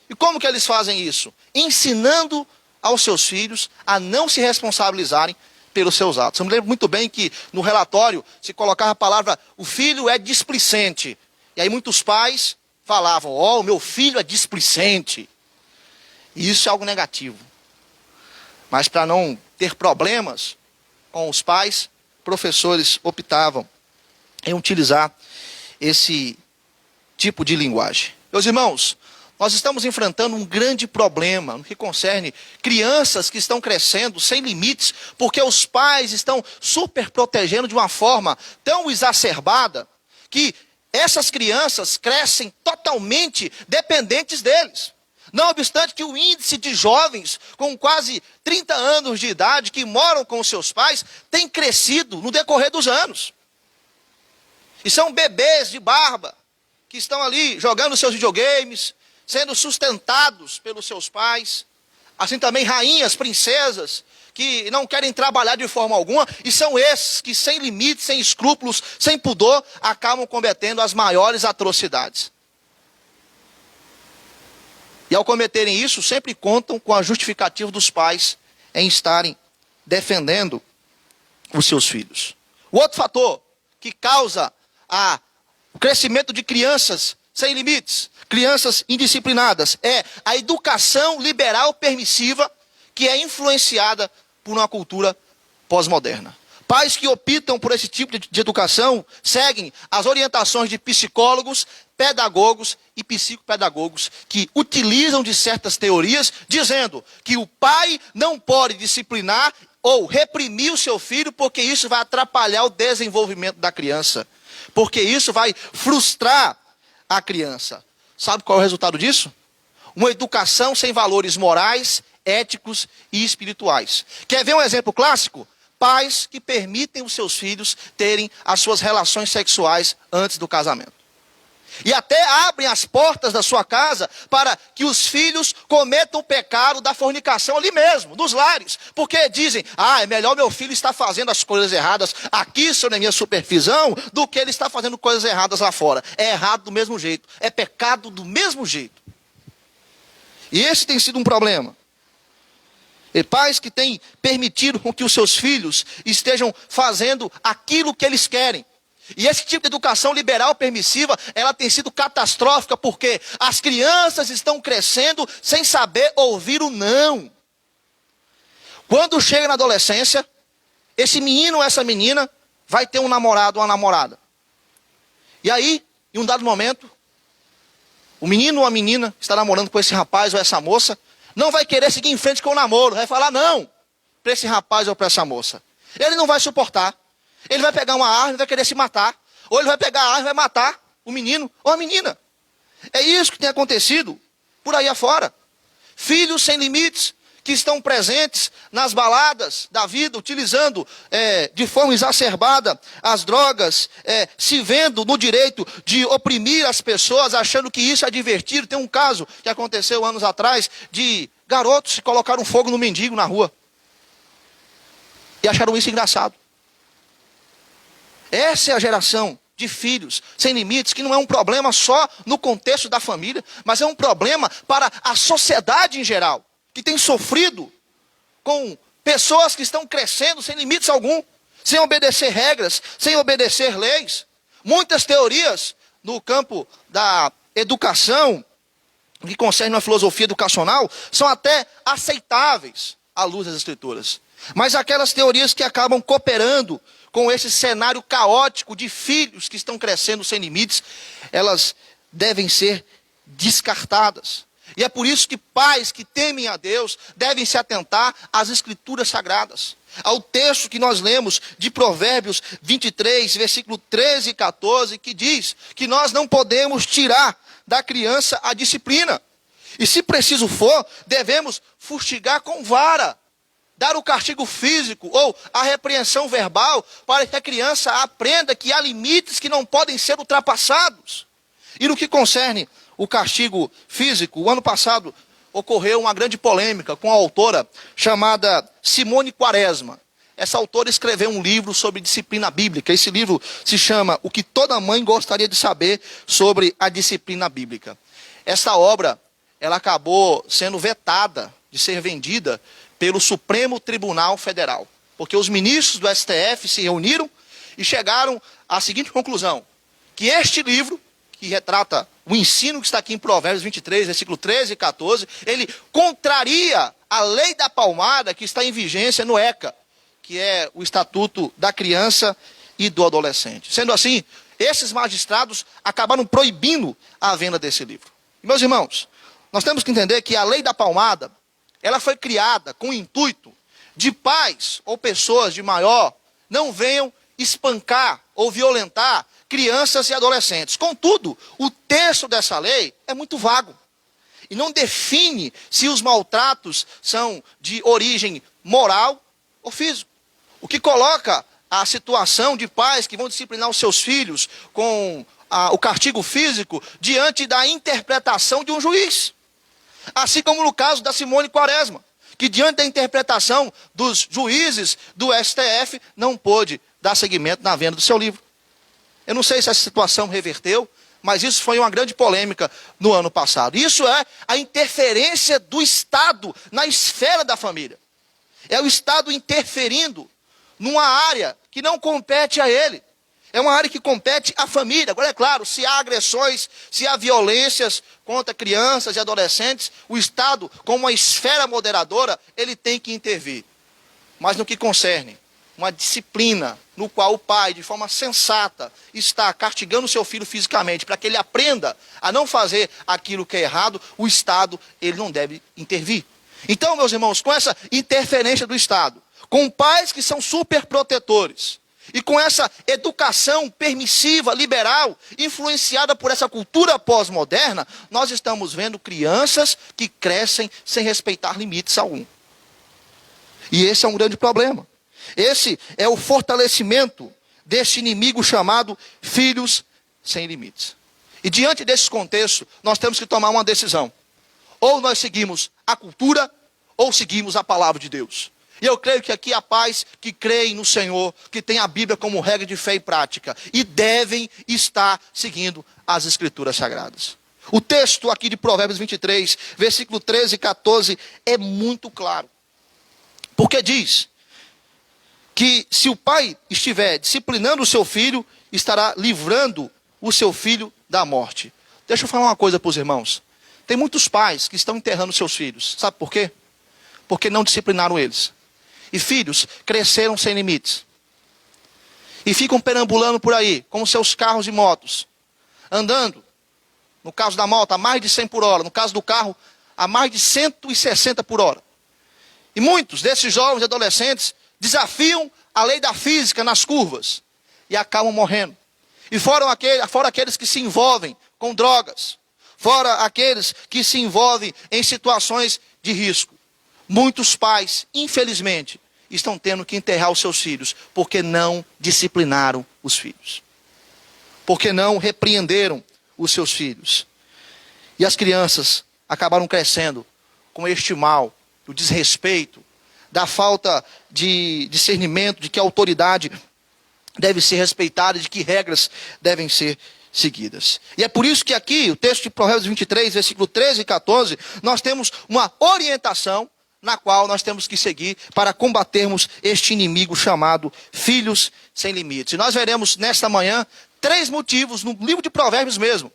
E como que eles fazem isso? Ensinando aos seus filhos a não se responsabilizarem pelos seus atos. Eu me lembro muito bem que no relatório se colocava a palavra, o filho é displicente. E aí muitos pais falavam, o meu filho é displicente. E isso é algo negativo. Mas para não ter problemas com os pais, professores optavam em utilizar esse tipo de linguagem. Meus irmãos, nós estamos enfrentando um grande problema no que concerne crianças que estão crescendo sem limites, porque os pais estão super protegendo de uma forma tão exacerbada que essas crianças crescem totalmente dependentes deles. Não obstante que o índice de jovens com quase 30 anos de idade que moram com os seus pais tem crescido no decorrer dos anos. E são bebês de barba que estão ali jogando seus videogames, sendo sustentados pelos seus pais. Assim também rainhas, princesas, que não querem trabalhar de forma alguma, e são esses que sem limites, sem escrúpulos, sem pudor, acabam cometendo as maiores atrocidades. E ao cometerem isso, sempre contam com a justificativa dos pais em estarem defendendo os seus filhos. O outro fator que causa o crescimento de crianças sem limites, crianças indisciplinadas, é a educação liberal permissiva que é influenciada por uma cultura pós-moderna. Pais que optam por esse tipo de educação seguem as orientações de psicólogos, pedagogos e psicopedagogos que utilizam de certas teorias, dizendo que o pai não pode disciplinar ou reprimir o seu filho porque isso vai atrapalhar o desenvolvimento da criança, porque isso vai frustrar a criança. Sabe qual é o resultado disso? Uma educação sem valores morais, éticos e espirituais. Quer ver um exemplo clássico? Pais que permitem os seus filhos terem as suas relações sexuais antes do casamento. E até abrem as portas da sua casa para que os filhos cometam o pecado da fornicação ali mesmo, nos lares. Porque dizem, é melhor meu filho estar fazendo as coisas erradas aqui sobre a minha supervisão do que ele estar fazendo coisas erradas lá fora. É errado do mesmo jeito, é pecado do mesmo jeito. E esse tem sido um problema. E pais que têm permitido com que os seus filhos estejam fazendo aquilo que eles querem. E esse tipo de educação liberal permissiva, ela tem sido catastrófica porque as crianças estão crescendo sem saber ouvir o não. Quando chega na adolescência, esse menino ou essa menina vai ter um namorado ou uma namorada. E aí, em um dado momento, o menino ou a menina que está namorando com esse rapaz ou essa moça, não vai querer seguir em frente com o namoro, vai falar não para esse rapaz ou para essa moça. Ele não vai suportar. Ele vai pegar uma arma e vai querer se matar. Ou ele vai pegar a arma e vai matar o menino ou a menina. É isso que tem acontecido por aí afora. Filhos sem limites que estão presentes nas baladas da vida, utilizando de forma exacerbada as drogas, se vendo no direito de oprimir as pessoas, achando que isso é divertido. Tem um caso que aconteceu anos atrás de garotos que colocaram fogo no mendigo na rua. E acharam isso engraçado. Essa é a geração de filhos sem limites, que não é um problema só no contexto da família, mas é um problema para a sociedade em geral, que tem sofrido com pessoas que estão crescendo sem limites algum, sem obedecer regras, sem obedecer leis. Muitas teorias no campo da educação, que concerne a filosofia educacional, são até aceitáveis à luz das Escrituras. Mas aquelas teorias que acabam cooperando com esse cenário caótico de filhos que estão crescendo sem limites, elas devem ser descartadas. E é por isso que pais que temem a Deus devem se atentar às Escrituras Sagradas. Ao texto que nós lemos de Provérbios 23, versículo 13 e 14, que diz que nós não podemos tirar da criança a disciplina. E se preciso for, devemos fustigar com vara, dar o castigo físico ou a repreensão verbal, para que a criança aprenda que há limites que não podem ser ultrapassados. E no que concerne o castigo físico, o ano passado ocorreu uma grande polêmica com a autora chamada Simone Quaresma. Essa autora escreveu um livro sobre disciplina bíblica. Esse livro se chama O que Toda Mãe Gostaria de Saber sobre a Disciplina Bíblica. Essa obra, ela acabou sendo vetada de ser vendida pelo Supremo Tribunal Federal. Porque os ministros do STF se reuniram e chegaram à seguinte conclusão: que este livro, que retrata o ensino que está aqui em Provérbios 23, versículo 13 e 14, ele contraria a lei da palmada que está em vigência no ECA, que é o Estatuto da Criança e do Adolescente. Sendo assim, esses magistrados acabaram proibindo a venda desse livro. E, meus irmãos, nós temos que entender que a lei da palmada, ela foi criada com o intuito de pais ou pessoas de maior não venham espancar ou violentar crianças e adolescentes. Contudo, o texto dessa lei é muito vago e não define se os maltratos são de origem moral ou físico. O que coloca a situação de pais que vão disciplinar os seus filhos com o castigo físico diante da interpretação de um juiz. Assim como no caso da Simone Quaresma, que diante da interpretação dos juízes do STF não pôde dar seguimento na venda do seu livro. Eu não sei se essa situação reverteu, mas isso foi uma grande polêmica no ano passado. Isso é a interferência do Estado na esfera da família. É o Estado interferindo numa área que não compete a ele. É uma área que compete à família. Agora, é claro, se há agressões, se há violências contra crianças e adolescentes, o Estado, como uma esfera moderadora, ele tem que intervir. Mas no que concerne uma disciplina no qual o pai, de forma sensata, está castigando o seu filho fisicamente para que ele aprenda a não fazer aquilo que é errado, o Estado, ele não deve intervir. Então, meus irmãos, com essa interferência do Estado, com pais que são superprotetores, e com essa educação permissiva, liberal, influenciada por essa cultura pós-moderna, nós estamos vendo crianças que crescem sem respeitar limites algum. E esse é um grande problema. Esse é o fortalecimento deste inimigo chamado filhos sem limites. E diante desse contexto, nós temos que tomar uma decisão. Ou nós seguimos a cultura, ou seguimos a palavra de Deus. E eu creio que aqui há pais que creem no Senhor, que têm a Bíblia como regra de fé e prática, e devem estar seguindo as Escrituras Sagradas. O texto aqui de Provérbios 23, versículo 13 e 14, é muito claro. Porque diz que se o pai estiver disciplinando o seu filho, estará livrando o seu filho da morte. Deixa eu falar uma coisa para os irmãos. Tem muitos pais que estão enterrando seus filhos. Sabe por quê? Porque não disciplinaram eles. E filhos cresceram sem limites. E ficam perambulando por aí, com seus carros e motos. Andando, no caso da moto, a mais de 100 por hora. No caso do carro, a mais de 160 por hora. E muitos desses jovens e adolescentes desafiam a lei da física nas curvas. E acabam morrendo. E fora aqueles que se envolvem com drogas. Fora aqueles que se envolvem em situações de risco. Muitos pais, infelizmente, estão tendo que enterrar os seus filhos porque não disciplinaram os filhos. Porque não repreenderam os seus filhos. E as crianças acabaram crescendo com este mal, do desrespeito, da falta de discernimento, de que a autoridade deve ser respeitada, de que regras devem ser seguidas. E é por isso que aqui, o texto de Provérbios 23, versículo 13 e 14, nós temos uma orientação na qual nós temos que seguir para combatermos este inimigo chamado filhos sem limites. E nós veremos nesta manhã 3 motivos, no livro de Provérbios mesmo,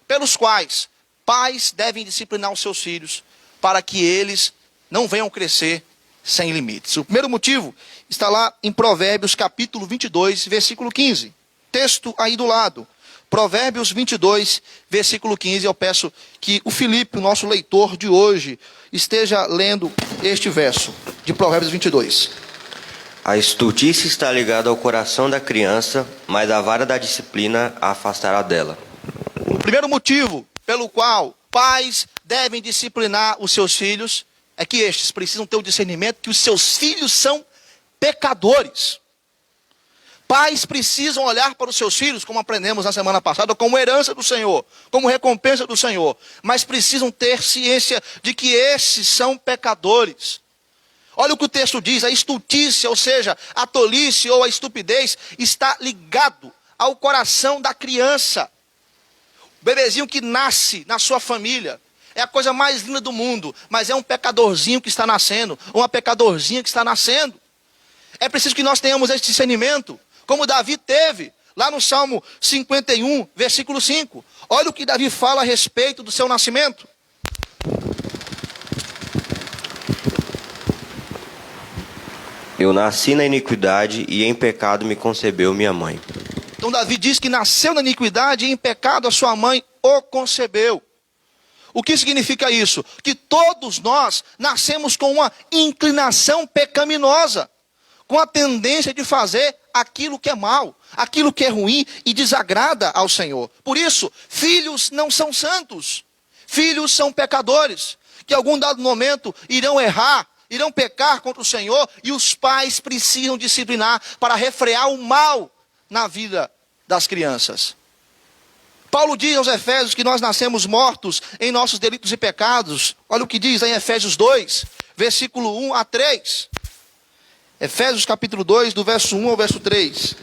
pelos quais pais devem disciplinar os seus filhos para que eles não venham crescer sem limites. O primeiro motivo está lá em Provérbios capítulo 22, versículo 15. Texto aí do lado. Provérbios 22, versículo 15, eu peço que o Felipe, o nosso leitor de hoje, esteja lendo este verso de Provérbios 22. A estultice está ligada ao coração da criança, mas a vara da disciplina a afastará dela. O primeiro motivo pelo qual pais devem disciplinar os seus filhos é que estes precisam ter o discernimento que os seus filhos são pecadores. Pais precisam olhar para os seus filhos, como aprendemos na semana passada, como herança do Senhor, como recompensa do Senhor. Mas precisam ter ciência de que esses são pecadores. Olha o que o texto diz: a estultícia, ou seja, a tolice ou a estupidez, está ligado ao coração da criança. O bebezinho que nasce na sua família é a coisa mais linda do mundo, mas é um pecadorzinho que está nascendo, uma pecadorzinha que está nascendo. É preciso que nós tenhamos esse discernimento, como Davi teve, lá no Salmo 51, versículo 5. Olha o que Davi fala a respeito do seu nascimento. Eu nasci na iniquidade e em pecado me concebeu minha mãe. Então Davi diz que nasceu na iniquidade e em pecado a sua mãe o concebeu. O que significa isso? Que todos nós nascemos com uma inclinação pecaminosa, com a tendência de fazer aquilo que é mal, aquilo que é ruim e desagrada ao Senhor. Por isso, filhos não são santos, filhos são pecadores, que em algum dado momento irão errar, irão pecar contra o Senhor, e os pais precisam disciplinar para refrear o mal na vida das crianças. Paulo diz aos Efésios que nós nascemos mortos em nossos delitos e pecados. Olha o que diz em Efésios 2, versículo 1 a 3. Efésios capítulo 2, do verso 1 ao verso 3.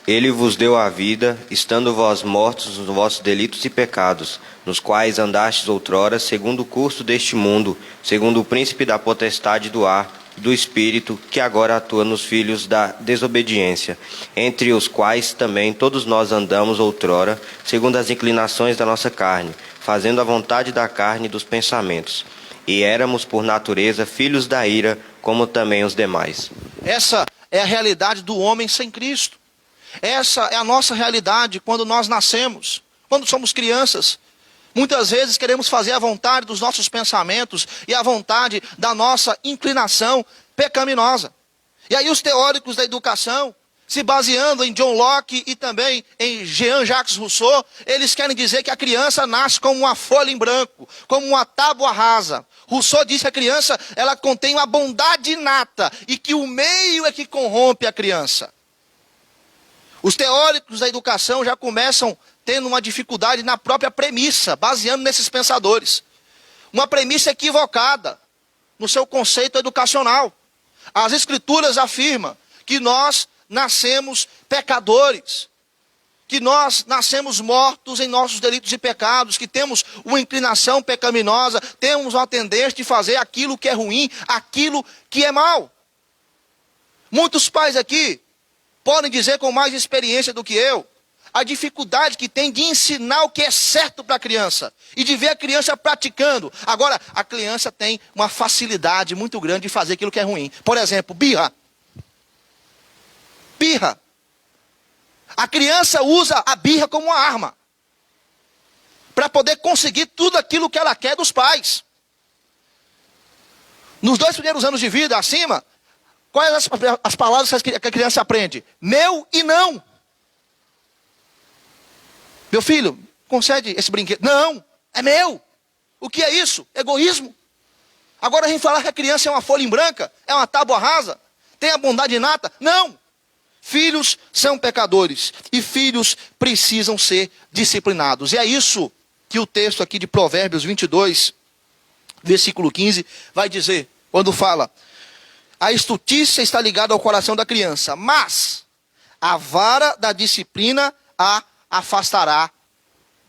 Ele vos deu a vida, estando vós mortos nos vossos delitos e pecados, nos quais andastes outrora, segundo o curso deste mundo, segundo o príncipe da potestade do ar, do espírito, que agora atua nos filhos da desobediência, entre os quais também todos nós andamos outrora, segundo as inclinações da nossa carne, fazendo a vontade da carne e dos pensamentos. E éramos, por natureza, filhos da ira, como também os demais. Essa é a realidade do homem sem Cristo. Essa é a nossa realidade quando nós nascemos, quando somos crianças. Muitas vezes queremos fazer a vontade dos nossos pensamentos e a vontade da nossa inclinação pecaminosa. E aí os teóricos da educação, se baseando em John Locke e também em Jean-Jacques Rousseau, eles querem dizer que a criança nasce como uma folha em branco, como uma tábua rasa. Rousseau disse que a criança ela contém uma bondade inata e que o meio é que corrompe a criança. Os teóricos da educação já começam tendo uma dificuldade na própria premissa, baseando nesses pensadores. Uma premissa equivocada no seu conceito educacional. As escrituras afirmam que nós nascemos pecadores, que nós nascemos mortos em nossos delitos e pecados, que temos uma inclinação pecaminosa, temos uma tendência de fazer aquilo que é ruim, aquilo que é mal. Muitos pais aqui podem dizer com mais experiência do que eu, a dificuldade que tem de ensinar o que é certo para a criança e de ver a criança praticando. Agora, a criança tem uma facilidade muito grande de fazer aquilo que é ruim. Por exemplo, birra. Birra. A criança usa a birra como uma arma para poder conseguir tudo aquilo que ela quer dos pais. Nos 2 primeiros anos de vida, acima, quais as palavras que a criança aprende? Meu e não. Meu filho, concede esse brinquedo. Não, é meu. O que é isso? Egoísmo. Agora a gente falar que a criança é uma folha em branca, é uma tábua rasa, tem a bondade inata. Não. Filhos são pecadores e filhos precisam ser disciplinados. E é isso que o texto aqui de Provérbios 22, versículo 15, vai dizer. Quando fala, a estultícia está ligada ao coração da criança, mas a vara da disciplina a afastará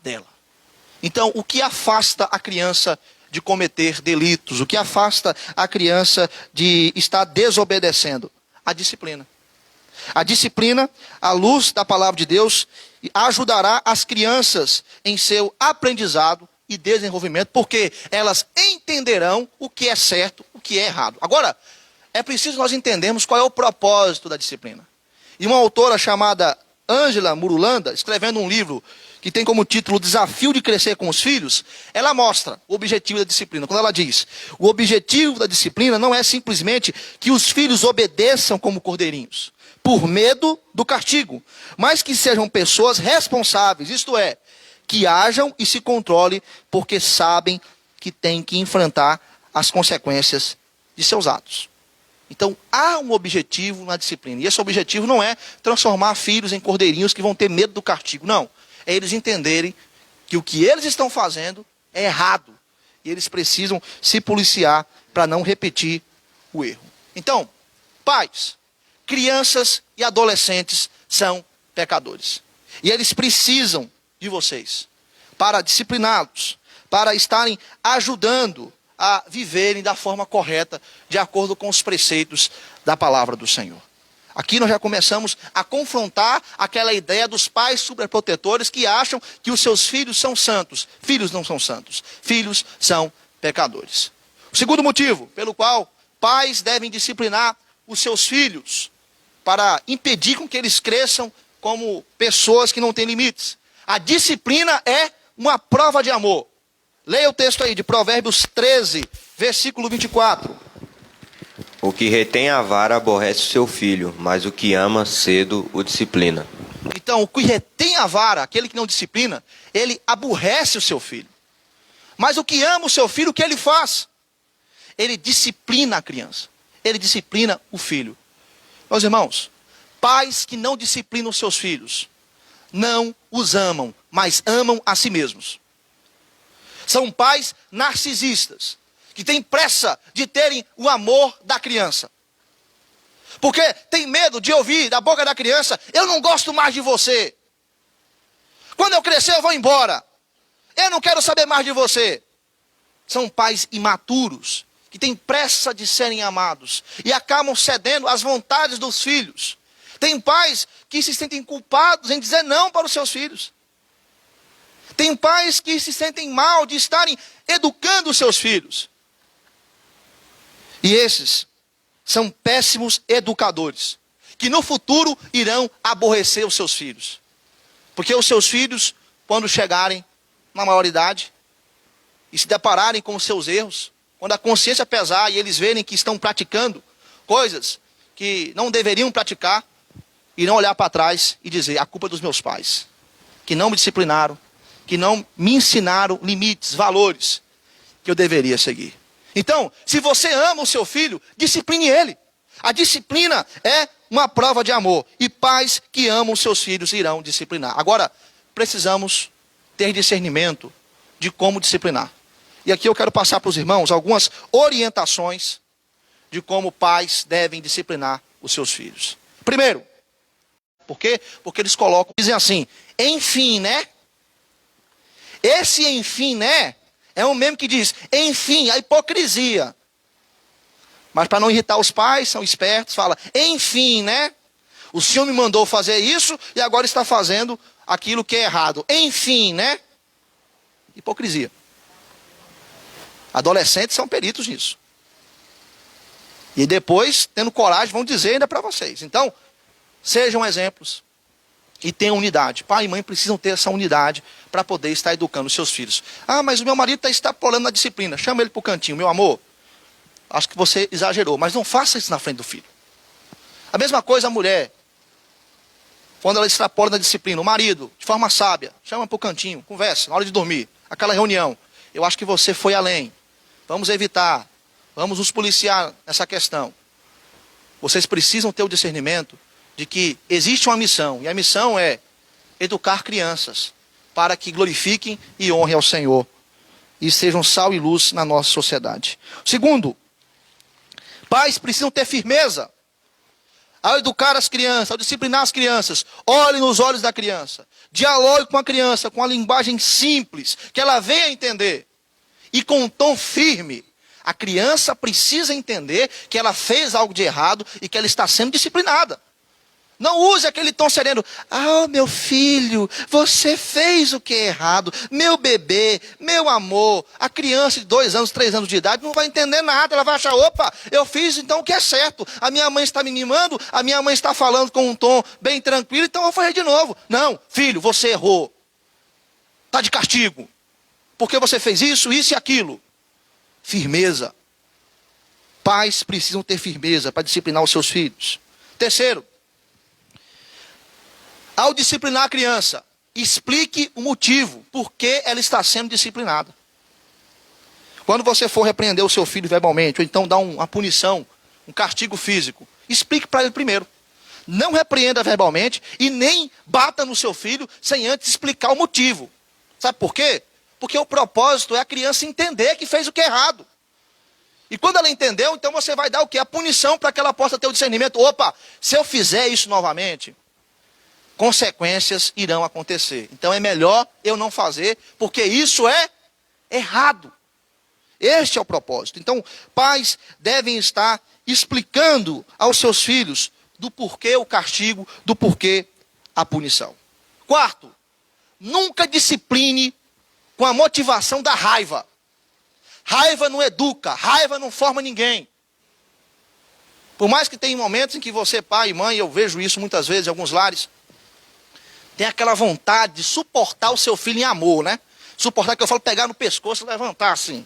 dela. Então, o que afasta a criança de cometer delitos? O que afasta a criança de estar desobedecendo? A disciplina. A disciplina, à luz da palavra de Deus, ajudará as crianças em seu aprendizado e desenvolvimento, porque elas entenderão o que é certo, o que é errado. Agora, é preciso nós entendermos qual é o propósito da disciplina. E uma autora chamada Ângela Murulanda, escrevendo um livro que tem como título Desafio de Crescer com os Filhos, ela mostra o objetivo da disciplina. Quando ela diz, o objetivo da disciplina não é simplesmente que os filhos obedeçam como cordeirinhos, por medo do castigo, mas que sejam pessoas responsáveis, isto é, que ajam e se controlem porque sabem que têm que enfrentar as consequências de seus atos. Então, há um objetivo na disciplina. E esse objetivo não é transformar filhos em cordeirinhos que vão ter medo do castigo. Não. É eles entenderem que o que eles estão fazendo é errado. E eles precisam se policiar para não repetir o erro. Então, pais, crianças e adolescentes são pecadores. E eles precisam de vocês para discipliná-los, para estarem ajudando a viverem da forma correta, de acordo com os preceitos da palavra do Senhor. Aqui nós já começamos a confrontar aquela ideia dos pais superprotetores que acham que os seus filhos são santos. Filhos não são santos, filhos são pecadores. O segundo motivo pelo qual pais devem disciplinar os seus filhos para impedir com que eles cresçam como pessoas que não têm limites. A disciplina é uma prova de amor. Leia o texto aí de Provérbios 13, versículo 24. O que retém a vara aborrece o seu filho, mas o que ama cedo o disciplina. Então, o que retém a vara, aquele que não disciplina, ele aborrece o seu filho. Mas o que ama o seu filho, o que ele faz? Ele disciplina a criança. Ele disciplina o filho. Meus irmãos, pais que não disciplinam os seus filhos, não os amam, mas amam a si mesmos. São pais narcisistas, que têm pressa de terem o amor da criança. Porque tem medo de ouvir da boca da criança: eu não gosto mais de você. Quando eu crescer eu vou embora. Eu não quero saber mais de você. São pais imaturos, que têm pressa de serem amados e acabam cedendo às vontades dos filhos. Tem pais que se sentem culpados em dizer não para os seus filhos. Tem pais que se sentem mal de estarem educando os seus filhos. E esses são péssimos educadores, que no futuro irão aborrecer os seus filhos. Porque os seus filhos, quando chegarem na maioridade e se depararem com os seus erros, quando a consciência pesar e eles verem que estão praticando coisas que não deveriam praticar, irão olhar para trás e dizer: a culpa é dos meus pais, que não me disciplinaram, que não me ensinaram limites, valores que eu deveria seguir. Então, se você ama o seu filho, discipline ele. A disciplina é uma prova de amor. E pais que amam seus filhos irão disciplinar. Agora, precisamos ter discernimento de como disciplinar. E aqui eu quero passar para os irmãos algumas orientações de como pais devem disciplinar os seus filhos. Primeiro, por quê? Porque eles dizem assim: enfim, né? Esse enfim, né? É um meme que diz: enfim, a hipocrisia. Mas para não irritar os pais, são espertos, fala: enfim, né? O senhor me mandou fazer isso e agora está fazendo aquilo que é errado. Enfim, né? Hipocrisia. Adolescentes são peritos nisso. E depois, tendo coragem, vão dizer ainda para vocês. Então, sejam exemplos e tenham unidade. Pai e mãe precisam ter essa unidade para poder estar educando os seus filhos. Ah, mas o meu marido está extrapolando na disciplina. Chama ele para o cantinho. Meu amor, acho que você exagerou, mas não faça isso na frente do filho. A mesma coisa a mulher. Quando ela extrapola na disciplina, o marido, de forma sábia, chama para o cantinho, conversa, na hora de dormir, aquela reunião. Eu acho que você foi além. Vamos evitar. Vamos nos policiar nessa questão. Vocês precisam ter o discernimento de que existe uma missão. E a missão é educar crianças para que glorifiquem e honrem ao Senhor. E sejam sal e luz na nossa sociedade. Segundo, pais precisam ter firmeza. Ao educar as crianças, ao disciplinar as crianças, olhe nos olhos da criança. Dialogue com a criança com a linguagem simples, que ela venha entender. E com um tom firme. A criança precisa entender que ela fez algo de errado e que ela está sendo disciplinada. Não use aquele tom sereno. Ah, meu filho, você fez o que é errado. Meu bebê, meu amor. A criança de 2 anos, 3 anos de idade não vai entender nada. Ela vai achar: opa, eu fiz então o que é certo. A minha mãe está me mimando, a minha mãe está falando com um tom bem tranquilo, então eu vou fazer de novo. Não, filho, você errou. Está de castigo. Porque você fez isso, isso e aquilo. Firmeza. Pais precisam ter firmeza para disciplinar os seus filhos. Terceiro, ao disciplinar a criança, explique o motivo por que ela está sendo disciplinada. Quando você for repreender o seu filho verbalmente, ou então dar uma punição um castigo físico, explique para ele primeiro. Não repreenda verbalmente e nem bata no seu filho sem antes explicar o motivo. Sabe por quê? Porque o propósito é a criança entender que fez o que é errado. E quando ela entendeu, então você vai dar o quê? A punição para que ela possa ter o discernimento. Opa, se eu fizer isso novamente, consequências irão acontecer. Então é melhor eu não fazer, porque isso é errado. Este é o propósito. Então, pais devem estar explicando aos seus filhos do porquê o castigo, do porquê a punição. Quarto, nunca discipline com a motivação da raiva. Raiva não educa, raiva não forma ninguém. Por mais que tenha momentos em que você, pai e mãe, eu vejo isso muitas vezes em alguns lares, tem aquela vontade de suportar o seu filho em amor, né? Suportar, que eu falo, pegar no pescoço e levantar assim.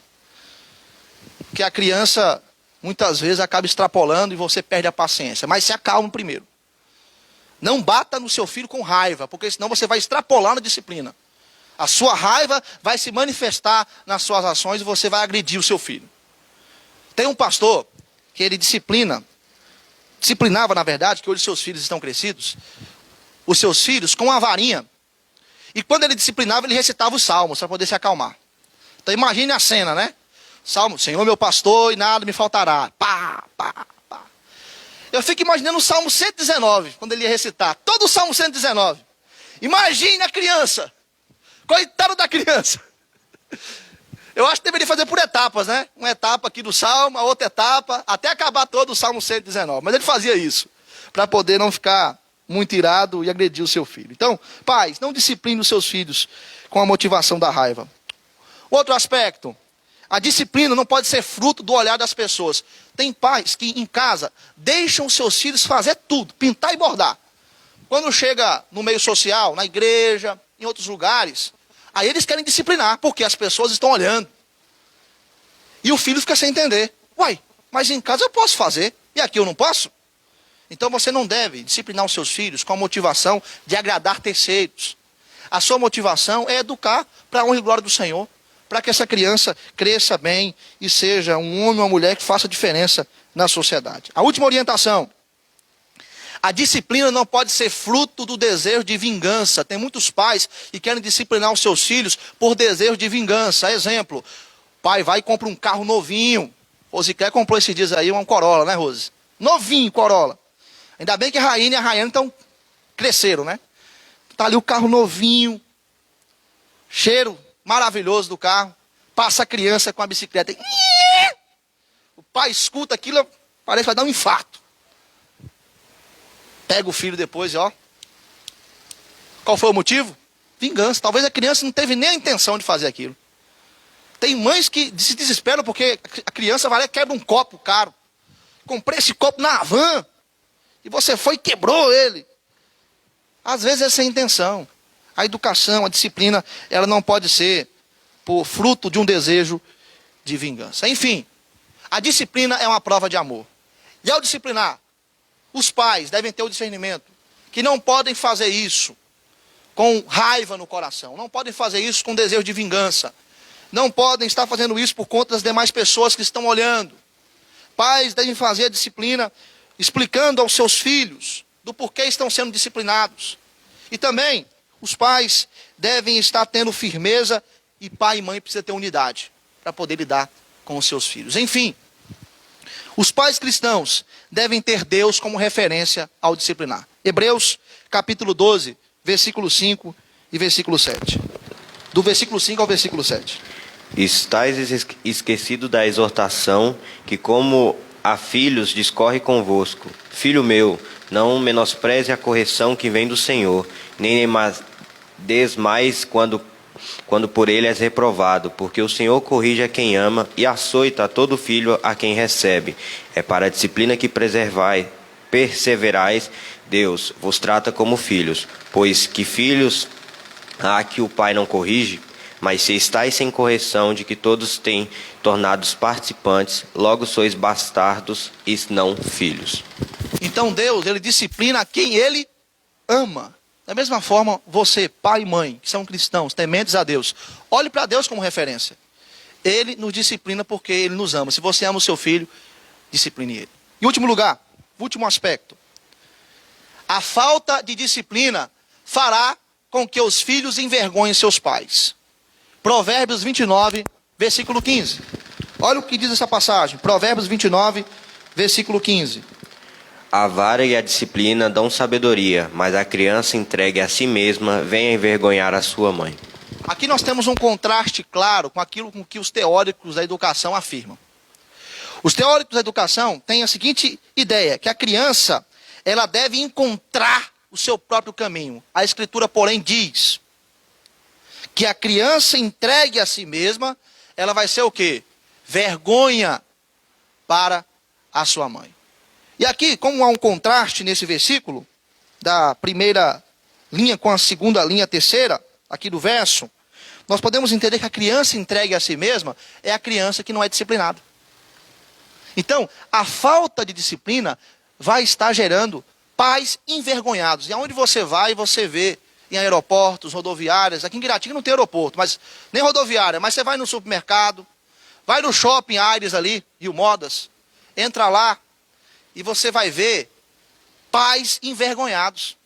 Que a criança, muitas vezes, acaba extrapolando e você perde a paciência. Mas se acalme primeiro. Não bata no seu filho com raiva, porque senão você vai extrapolar na disciplina. A sua raiva vai se manifestar nas suas ações e você vai agredir o seu filho. Tem um pastor que ele disciplinava, na verdade, que hoje seus filhos estão crescidos, os seus filhos com uma varinha. E quando ele disciplinava, ele recitava os salmos para poder se acalmar. Então imagine a cena, né? Salmo, Senhor meu pastor e nada me faltará. Pá, pá, pá. Eu fico imaginando o Salmo 119, quando ele ia recitar. Todo o Salmo 119. Imagine a criança. Coitado da criança. Eu acho que deveria fazer por etapas, né? Uma etapa aqui do Salmo, a outra etapa, até acabar todo o Salmo 119. Mas ele fazia isso, para poder não ficar muito irado e agredir o seu filho. Então, pais, não disciplinem os seus filhos com a motivação da raiva. Outro aspecto, a disciplina não pode ser fruto do olhar das pessoas. Tem pais que em casa deixam os seus filhos fazer tudo, pintar e bordar. Quando chega no meio social, na igreja, em outros lugares, aí eles querem disciplinar, porque as pessoas estão olhando. E o filho fica sem entender. Uai, mas em casa eu posso fazer, e aqui eu não posso? Então você não deve disciplinar os seus filhos com a motivação de agradar terceiros. A sua motivação é educar para a honra e glória do Senhor, para que essa criança cresça bem e seja um homem ou uma mulher que faça diferença na sociedade. A última orientação. A disciplina não pode ser fruto do desejo de vingança. Tem muitos pais que querem disciplinar os seus filhos por desejo de vingança. Exemplo, pai vai e compra um carro novinho. Rosiquer comprou esses dias aí um Corolla, né, Rose? Novinho, Corolla. Ainda bem que a Rainha e a Rayane então cresceram, né? Tá ali o carro novinho, cheiro maravilhoso do carro. Passa a criança com a bicicleta. O pai escuta aquilo, parece que vai dar um infarto. Pega o filho depois e ó. Qual foi o motivo? Vingança. Talvez a criança não teve nem a intenção de fazer aquilo. Tem mães que se desesperam porque a criança vai lá e quebra um copo caro. Comprei esse copo na van. E você foi e quebrou ele. Às vezes é sem intenção. A educação, a disciplina, ela não pode ser por fruto de um desejo de vingança. Enfim, a disciplina é uma prova de amor. E ao disciplinar, os pais devem ter o discernimento que não podem fazer isso com raiva no coração. Não podem fazer isso com desejo de vingança. Não podem estar fazendo isso por conta das demais pessoas que estão olhando. Pais devem fazer a disciplina explicando aos seus filhos do porquê estão sendo disciplinados. E também, os pais devem estar tendo firmeza e pai e mãe precisam ter unidade para poder lidar com os seus filhos. Enfim, os pais cristãos devem ter Deus como referência ao disciplinar. Hebreus, capítulo 12, versículo 5 e versículo 7. Do versículo 5 ao versículo 7. Estais esquecido da exortação que, como a filhos, discorre convosco. Filho meu, não menospreze a correção que vem do Senhor, nem desmais quando por ele és reprovado, porque o Senhor corrige a quem ama e açoita a todo filho a quem recebe. É para a disciplina que perseverais, Deus vos trata como filhos, pois que filhos há que o pai não corrige? Mas se estáis sem correção de que todos têm tornados participantes, logo sois bastardos e não filhos. Então Deus, ele disciplina quem ele ama. Da mesma forma, você, pai e mãe, que são cristãos, tementes a Deus, olhe para Deus como referência. Ele nos disciplina porque ele nos ama. Se você ama o seu filho, discipline ele. Em último lugar, último aspecto. A falta de disciplina fará com que os filhos envergonhem seus pais. Provérbios 29, versículo 15. Olha o que diz essa passagem. Provérbios 29, versículo 15. A vara e a disciplina dão sabedoria, mas a criança entregue a si mesma vem a envergonhar a sua mãe. Aqui nós temos um contraste claro com aquilo com que os teóricos da educação afirmam. Os teóricos da educação têm a seguinte ideia, que a criança ela deve encontrar o seu próprio caminho. A Escritura, porém, diz que a criança entregue a si mesma, ela vai ser o quê? Vergonha para a sua mãe. E aqui, como há um contraste nesse versículo, da primeira linha com a segunda linha, a terceira, aqui do verso, nós podemos entender que a criança entregue a si mesma é a criança que não é disciplinada. Então, a falta de disciplina vai estar gerando pais envergonhados. E aonde você vai, você vê em aeroportos, rodoviárias, aqui em Guiratinga não tem aeroporto, mas nem rodoviária, mas você vai no supermercado, vai no shopping Aires ali, Rio Modas, entra lá e você vai ver pais envergonhados.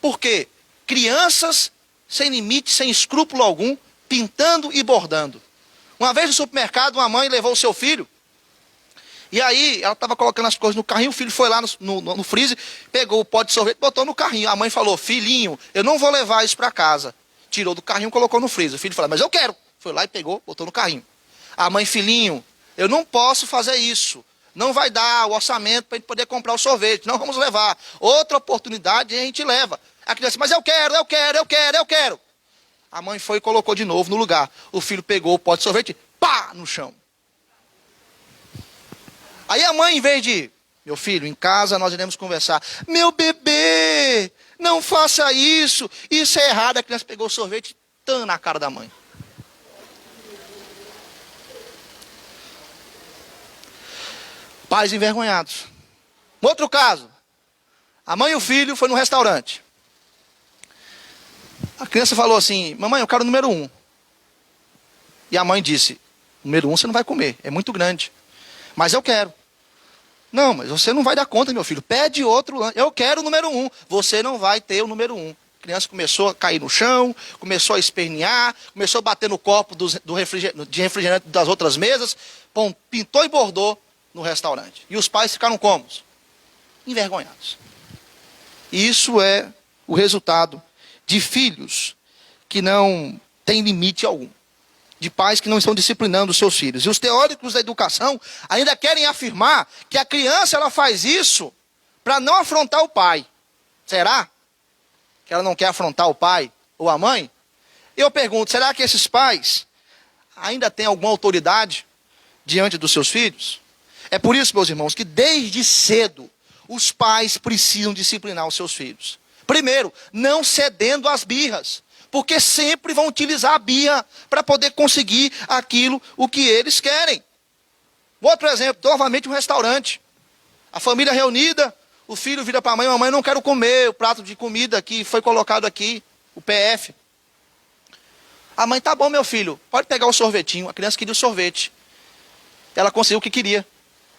Por quê? Crianças sem limite, sem escrúpulo algum, pintando e bordando. Uma vez no supermercado, uma mãe levou o seu filho, e aí ela estava colocando as coisas no carrinho, o filho foi lá no freezer, pegou o pote de sorvete e botou no carrinho. A mãe falou, filhinho, eu não vou levar isso para casa. Tirou do carrinho e colocou no freezer. O filho falou, mas eu quero. Foi lá e pegou, botou no carrinho. A mãe, filhinho, eu não posso fazer isso. Não vai dar o orçamento para a gente poder comprar o sorvete. Não vamos levar. Outra oportunidade a gente leva. A criança, mas eu quero. A mãe foi e colocou de novo no lugar. O filho pegou o pote de sorvete, pá, no chão. Aí a mãe, em vez de, meu filho, em casa nós iremos conversar. Meu bebê, não faça isso. Isso é errado. A criança pegou o sorvete e na cara da mãe. Pais envergonhados. Outro caso. A mãe e o filho foram no restaurante. A criança falou assim, mamãe, eu quero o número 1. E a mãe disse, número 1 você não vai comer, é muito grande. Mas eu quero. Não, mas você não vai dar conta, meu filho. Pede outro lanche. Eu quero o número 1. Você não vai ter o número 1. A criança começou a cair no chão, começou a espernear, começou a bater no copo de refrigerante das outras mesas, pintou e bordou no restaurante. E os pais ficaram como? Envergonhados. E isso é o resultado de filhos que não têm limite algum. De pais que não estão disciplinando os seus filhos. E os teóricos da educação ainda querem afirmar que a criança ela faz isso para não afrontar o pai. Será que ela não quer afrontar o pai ou a mãe? Eu pergunto, será que esses pais ainda têm alguma autoridade diante dos seus filhos? É por isso, meus irmãos, que desde cedo os pais precisam disciplinar os seus filhos. Primeiro, não cedendo às birras. Porque sempre vão utilizar a birra para poder conseguir aquilo, o que eles querem. Outro exemplo, novamente um restaurante. A família reunida, o filho vira para a mãe, mamãe, eu não quero comer o prato de comida que foi colocado aqui, o PF. A mãe, tá bom meu filho, pode pegar o sorvetinho. A criança queria o sorvete. Ela conseguiu o que queria.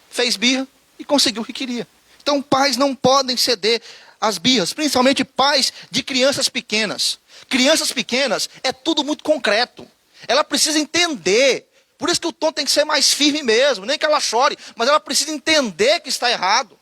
Fez birra e conseguiu o que queria. Então pais não podem ceder às birras, principalmente pais de crianças pequenas. Crianças pequenas é tudo muito concreto. Ela precisa entender. Por isso que o tom tem que ser mais firme mesmo. Nem que ela chore, mas ela precisa entender que está errado.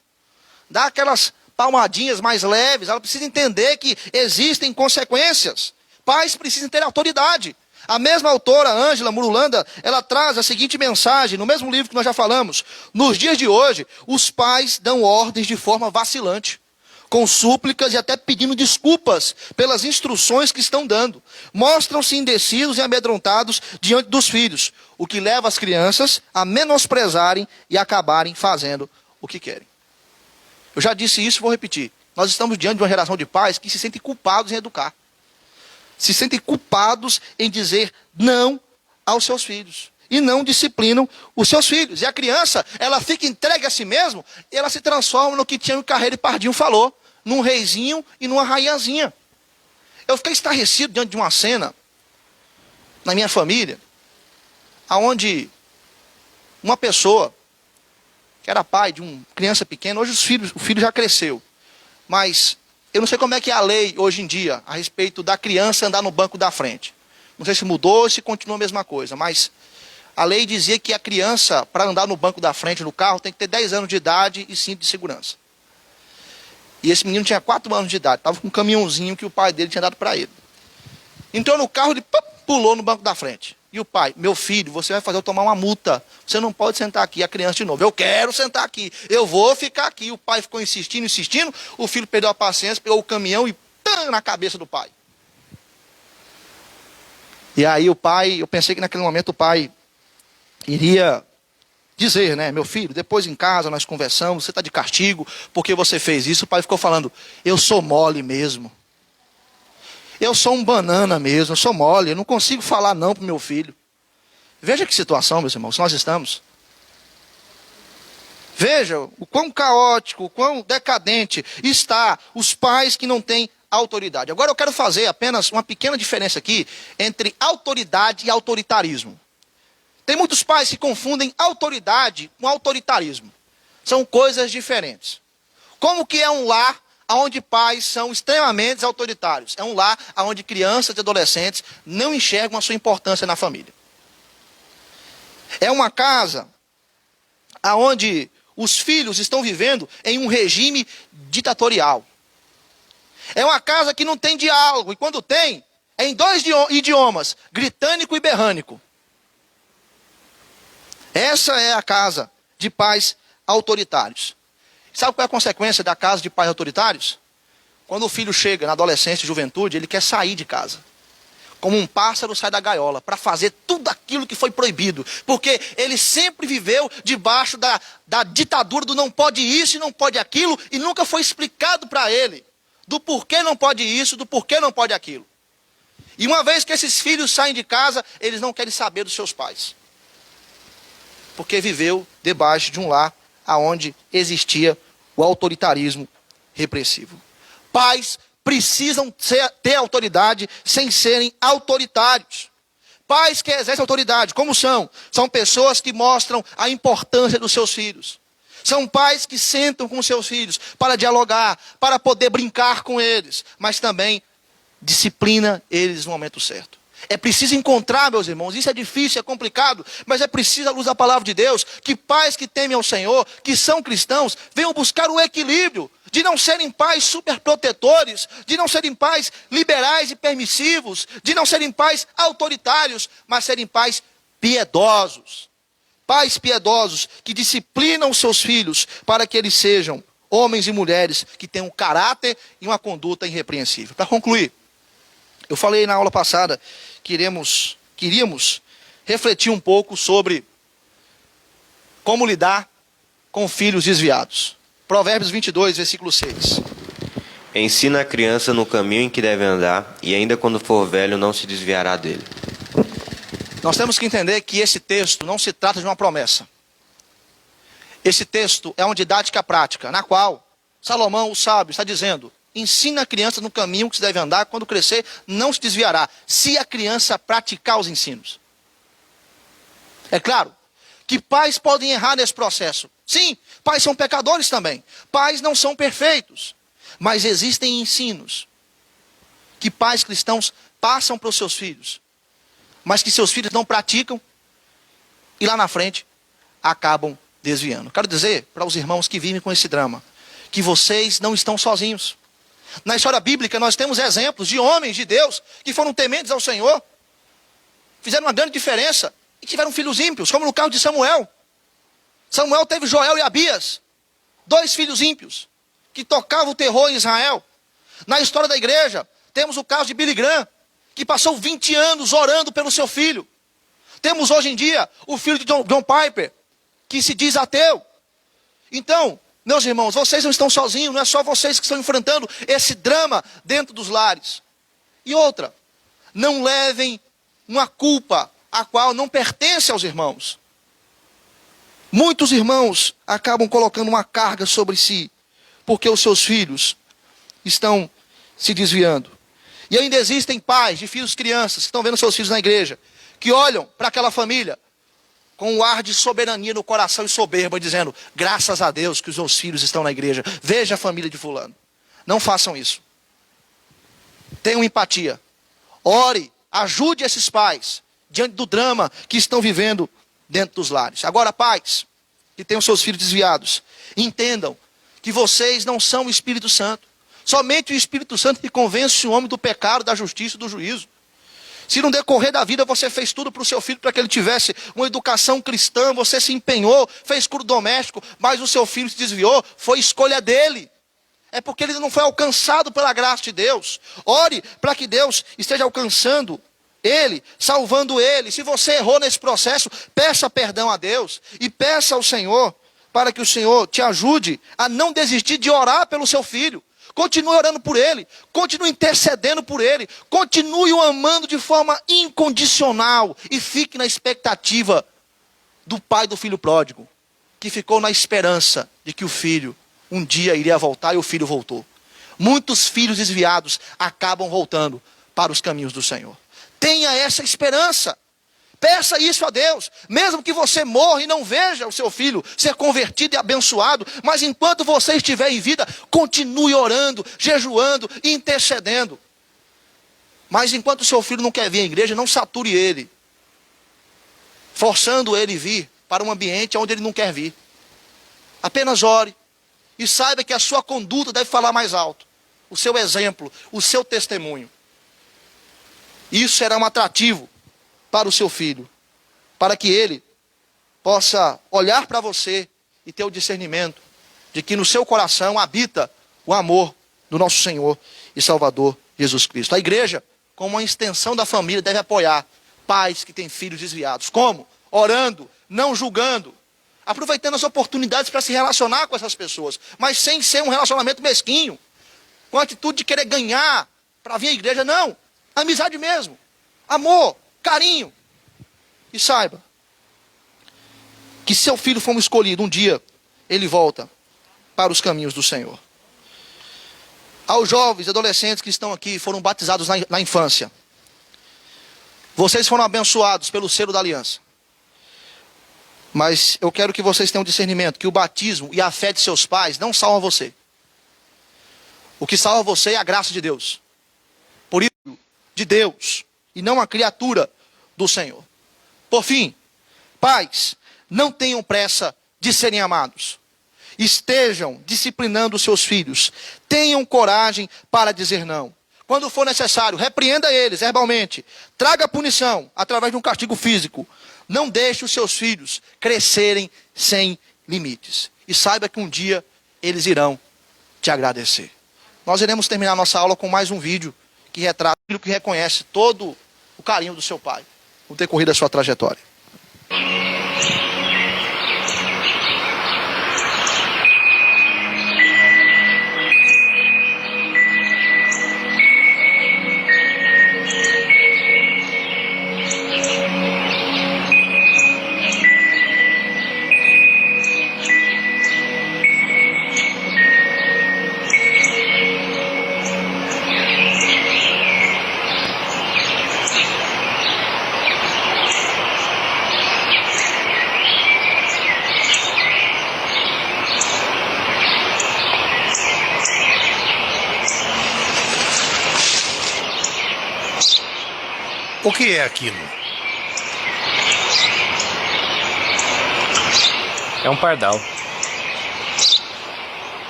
Dá aquelas palmadinhas mais leves. Ela precisa entender que existem consequências. Pais precisam ter autoridade. A mesma autora, Ângela Murulanda, ela traz a seguinte mensagem, no mesmo livro que nós já falamos. Nos dias de hoje, os pais dão ordens de forma vacilante, com súplicas e até pedindo desculpas pelas instruções que estão dando. Mostram-se indecisos e amedrontados diante dos filhos, o que leva as crianças a menosprezarem e acabarem fazendo o que querem. Eu já disse isso e vou repetir. Nós estamos diante de uma geração de pais que se sentem culpados em educar. Se sentem culpados em dizer não aos seus filhos. E não disciplinam os seus filhos. E a criança, ela fica entregue a si mesma, e ela se transforma no que Tião Carreiro e Pardinho falou, num reizinho e numa rainhazinha. Eu fiquei estarrecido diante de uma cena, na minha família, onde uma pessoa, que era pai de uma criança pequena, hoje o filho já cresceu. Mas eu não sei como é que é a lei hoje em dia a respeito da criança andar no banco da frente. Não sei se mudou ou se continua a mesma coisa, mas a lei dizia que a criança, para andar no banco da frente do carro, tem que ter 10 anos de idade e cinto de segurança. E esse menino tinha 4 anos de idade, estava com um caminhãozinho que o pai dele tinha dado para ele. Entrou no carro, ele pulou no banco da frente. E o pai, meu filho, você vai fazer eu tomar uma multa. Você não pode sentar aqui, a criança de novo. Eu quero sentar aqui, eu vou ficar aqui. O pai ficou insistindo, insistindo. O filho perdeu a paciência, pegou o caminhão e pã, na cabeça do pai. E aí o pai, eu pensei que naquele momento o pai iria dizer, né, meu filho, depois em casa nós conversamos, você está de castigo porque você fez isso. O pai ficou falando, eu sou mole mesmo. Eu sou um banana mesmo, eu sou mole, eu não consigo falar não para o meu filho. Veja que situação, meus irmãos, nós estamos. Veja o quão caótico, o quão decadente está os pais que não têm autoridade. Agora eu quero fazer apenas uma pequena diferença aqui entre autoridade e autoritarismo. Tem muitos pais que confundem autoridade com autoritarismo. São coisas diferentes. Como que é um lar onde pais são extremamente autoritários? É um lar onde crianças e adolescentes não enxergam a sua importância na família. É uma casa onde os filhos estão vivendo em um regime ditatorial. É uma casa que não tem diálogo, e quando tem, é em 2 idiomas, britânico e berrânico. Essa é a casa de pais autoritários. Sabe qual é a consequência da casa de pais autoritários? Quando o filho chega na adolescência e juventude, ele quer sair de casa. Como um pássaro sai da gaiola, para fazer tudo aquilo que foi proibido. Porque ele sempre viveu debaixo da ditadura do não pode isso e não pode aquilo, e nunca foi explicado para ele do porquê não pode isso, do porquê não pode aquilo. E uma vez que esses filhos saem de casa, eles não querem saber dos seus pais. Porque viveu debaixo de um lar onde existia o autoritarismo repressivo. Pais precisam ter autoridade sem serem autoritários. Pais que exercem autoridade, como são? São pessoas que mostram a importância dos seus filhos. São pais que sentam com seus filhos para dialogar, para poder brincar com eles, mas também disciplina eles no momento certo. É preciso encontrar, meus irmãos, isso é difícil, é complicado, mas é preciso, à luz da palavra de Deus, que pais que temem ao Senhor, que são cristãos, venham buscar o equilíbrio de não serem pais superprotetores, de não serem pais liberais e permissivos, de não serem pais autoritários, mas serem pais piedosos. Pais piedosos que disciplinam seus filhos para que eles sejam homens e mulheres que tenham um caráter e uma conduta irrepreensível. Para concluir, eu falei na aula passada que queríamos refletir um pouco sobre como lidar com filhos desviados. Provérbios 22, versículo 6. Ensina a criança no caminho em que deve andar, e ainda quando for velho não se desviará dele. Nós temos que entender que esse texto não se trata de uma promessa. Esse texto é uma didática prática, na qual Salomão, o sábio, está dizendo: ensina a criança no caminho que se deve andar, quando crescer não se desviará, se a criança praticar os ensinos. É claro que pais podem errar nesse processo. Sim, pais são pecadores também. Pais não são perfeitos. Mas existem ensinos que pais cristãos passam para os seus filhos, mas que seus filhos não praticam e lá na frente acabam desviando. Quero dizer para os irmãos que vivem com esse drama, que vocês não estão sozinhos. Na história bíblica nós temos exemplos de homens de Deus que foram tementes ao Senhor, fizeram uma grande diferença e tiveram filhos ímpios, como no caso de Samuel. Samuel teve Joel e Abias, 2 filhos ímpios, que tocavam o terror em Israel. Na história da igreja, temos o caso de Billy Graham, que passou 20 anos orando pelo seu filho. Temos hoje em dia o filho de John Piper, que se diz ateu. Então, meus irmãos, vocês não estão sozinhos, não é só vocês que estão enfrentando esse drama dentro dos lares. E outra, não levem uma culpa a qual não pertence aos irmãos. Muitos irmãos acabam colocando uma carga sobre si, porque os seus filhos estão se desviando. E ainda existem pais de filhos crianças que estão vendo seus filhos na igreja, que olham para aquela família com um ar de soberania no coração e soberba, dizendo: graças a Deus que os meus filhos estão na igreja. Veja a família de fulano. Não façam isso. Tenham empatia. Ore, ajude esses pais diante do drama que estão vivendo dentro dos lares. Agora, pais que têm os seus filhos desviados, entendam que vocês não são o Espírito Santo. Somente o Espírito Santo que convence o homem do pecado, da justiça e do juízo. Se no decorrer da vida você fez tudo para o seu filho, para que ele tivesse uma educação cristã, você se empenhou, fez culto doméstico, mas o seu filho se desviou, foi escolha dele. É porque ele não foi alcançado pela graça de Deus. Ore para que Deus esteja alcançando ele, salvando ele. Se você errou nesse processo, peça perdão a Deus e peça ao Senhor para que o Senhor te ajude a não desistir de orar pelo seu filho. Continue orando por ele, continue intercedendo por ele, continue o amando de forma incondicional e fique na expectativa do pai do filho pródigo, que ficou na esperança de que o filho um dia iria voltar, e o filho voltou. Muitos filhos desviados acabam voltando para os caminhos do Senhor. Tenha essa esperança. Peça isso a Deus. Mesmo que você morra e não veja o seu filho ser convertido e abençoado, mas enquanto você estiver em vida, continue orando, jejuando e intercedendo. Mas enquanto o seu filho não quer vir à igreja, não sature ele, forçando ele a vir para um ambiente onde ele não quer vir. Apenas ore. E saiba que a sua conduta deve falar mais alto. O seu exemplo, o seu testemunho. Isso será um atrativo para o seu filho. Para que ele possa olhar para você e ter o discernimento de que no seu coração habita o amor do nosso Senhor e Salvador Jesus Cristo. A igreja, como uma extensão da família, deve apoiar pais que têm filhos desviados. Como? Orando, não julgando. Aproveitando as oportunidades para se relacionar com essas pessoas, mas sem ser um relacionamento mesquinho, com a atitude de querer ganhar para vir à igreja. Não, amizade mesmo, amor, carinho. E saiba que se seu filho for um escolhido, um dia ele volta para os caminhos do Senhor. Aos jovens, adolescentes que estão aqui, foram batizados na infância, vocês foram abençoados pelo selo da aliança. Mas eu quero que vocês tenham discernimento que o batismo e a fé de seus pais não salvam você. O que salva você é a graça de Deus. Por isso, de Deus, e não a criatura do Senhor. Por fim, pais, não tenham pressa de serem amados. Estejam disciplinando os seus filhos. Tenham coragem para dizer não. Quando for necessário, repreenda eles verbalmente. Traga punição através de um castigo físico. Não deixe os seus filhos crescerem sem limites. E saiba que um dia eles irão te agradecer. Nós iremos terminar nossa aula com mais um vídeo que retrata aquilo que reconhece todo o carinho do seu pai no decorrer da sua trajetória. O que é aquilo? É um pardal.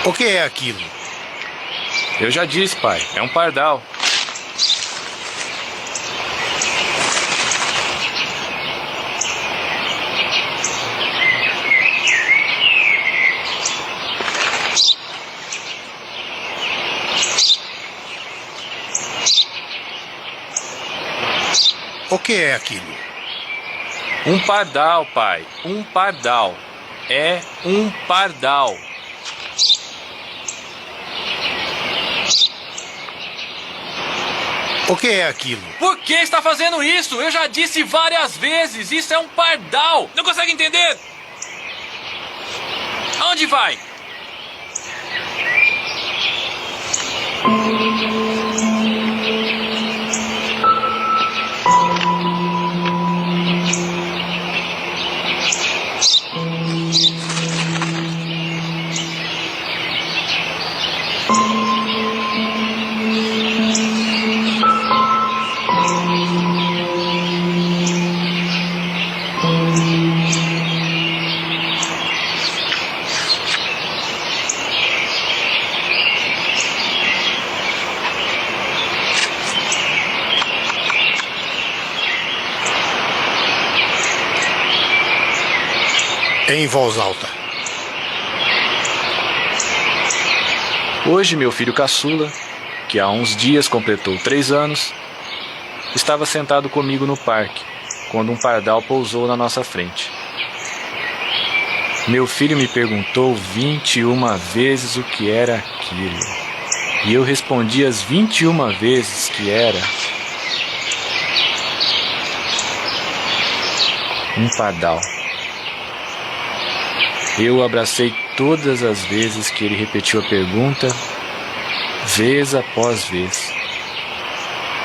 O que é aquilo? Eu já disse, pai. É um pardal. O que é aquilo? Um pardal, pai. Um pardal. É um pardal. O que é aquilo? Por que está fazendo isso? Eu já disse várias vezes. Isso é um pardal. Não consegue entender? Aonde vai? Em voz alta. Hoje, meu filho caçula, que há uns dias completou 3 anos, estava sentado comigo no parque, quando um pardal pousou na nossa frente. Meu filho me perguntou 21 vezes o que era aquilo, e eu respondi as 21 vezes que era um pardal. Eu o abracei todas as vezes que ele repetiu a pergunta, vez após vez,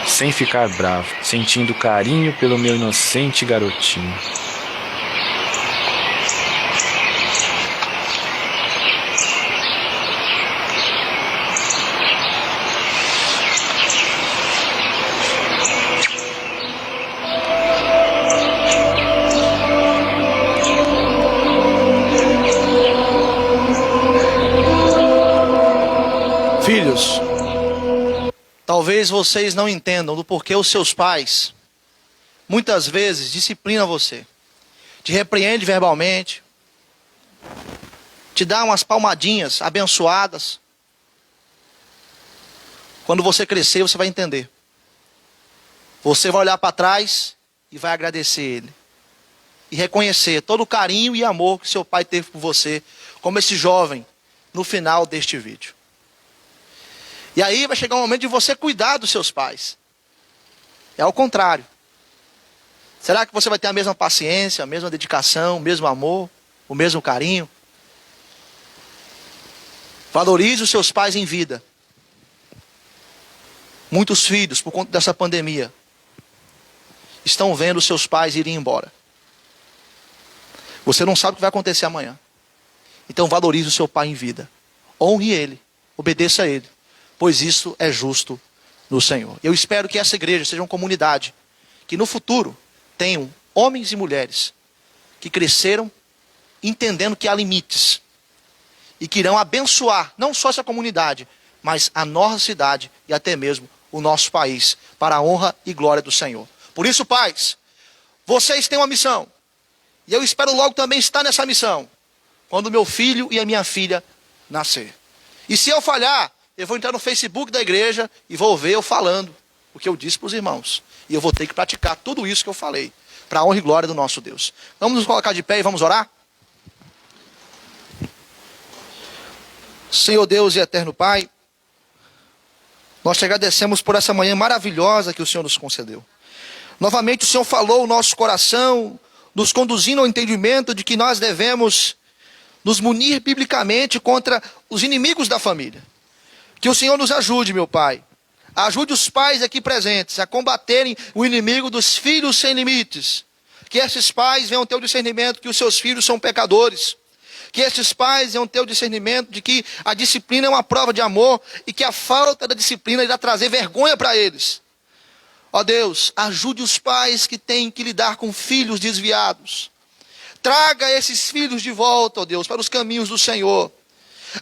sem ficar bravo, sentindo carinho pelo meu inocente garotinho. Filhos, talvez vocês não entendam do porquê os seus pais muitas vezes disciplinam você, te repreende verbalmente, te dá umas palmadinhas abençoadas. Quando você crescer, você vai entender. Você vai olhar para trás e vai agradecer ele. E reconhecer todo o carinho e amor que seu pai teve por você, como esse jovem no final deste vídeo. E aí vai chegar um momento de você cuidar dos seus pais. É ao contrário. Será que você vai ter a mesma paciência, a mesma dedicação, o mesmo amor, o mesmo carinho? Valorize os seus pais em vida. Muitos filhos, por conta dessa pandemia, estão vendo os seus pais irem embora. Você não sabe o que vai acontecer amanhã. Então valorize o seu pai em vida. Honre ele, obedeça a ele, pois isso é justo no Senhor. Eu espero que essa igreja seja uma comunidade que no futuro tenham homens e mulheres que cresceram entendendo que há limites e que irão abençoar não só essa comunidade, mas a nossa cidade e até mesmo o nosso país, para a honra e glória do Senhor. Por isso, pais, vocês têm uma missão, e eu espero logo também estar nessa missão, quando meu filho e a minha filha nascer. E se eu falhar, eu vou entrar no Facebook da igreja e vou ver eu falando o que eu disse para os irmãos. E eu vou ter que praticar tudo isso que eu falei, para a honra e glória do nosso Deus. Vamos nos colocar de pé e vamos orar? Senhor Deus e eterno Pai, nós te agradecemos por essa manhã maravilhosa que o Senhor nos concedeu. Novamente o Senhor falou o nosso coração, nos conduzindo ao entendimento de que nós devemos nos munir biblicamente contra os inimigos da família. Que o Senhor nos ajude, meu Pai. Ajude os pais aqui presentes a combaterem o inimigo dos filhos sem limites. Que esses pais venham ter o discernimento que os seus filhos são pecadores. Que esses pais venham ter o discernimento de que a disciplina é uma prova de amor e que a falta da disciplina irá trazer vergonha para eles. Ó Deus, ajude os pais que têm que lidar com filhos desviados. Traga esses filhos de volta, ó Deus, para os caminhos do Senhor.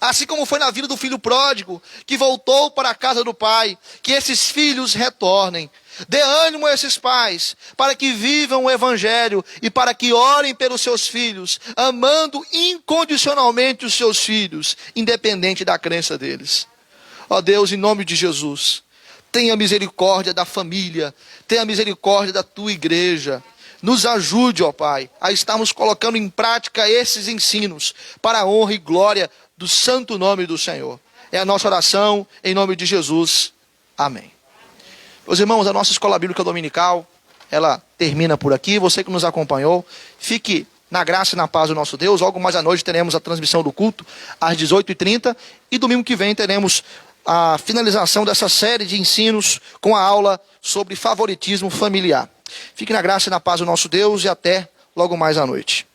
Assim como foi na vida do filho pródigo, que voltou para a casa do pai, que esses filhos retornem. Dê ânimo a esses pais, para que vivam o evangelho e para que orem pelos seus filhos, amando incondicionalmente os seus filhos, independente da crença deles. Ó Deus, em nome de Jesus, tenha misericórdia da família, tenha misericórdia da tua igreja. Nos ajude, ó Pai, a estarmos colocando em prática esses ensinos, para a honra e glória do santo nome do Senhor. É a nossa oração, em nome de Jesus. Amém. Meus irmãos, a nossa escola bíblica dominical, ela termina por aqui. Você que nos acompanhou, fique na graça e na paz do nosso Deus. Logo mais à noite teremos a transmissão do culto, às 18h30. E domingo que vem teremos a finalização dessa série de ensinos com a aula sobre favoritismo familiar. Fique na graça e na paz do nosso Deus e até logo mais à noite.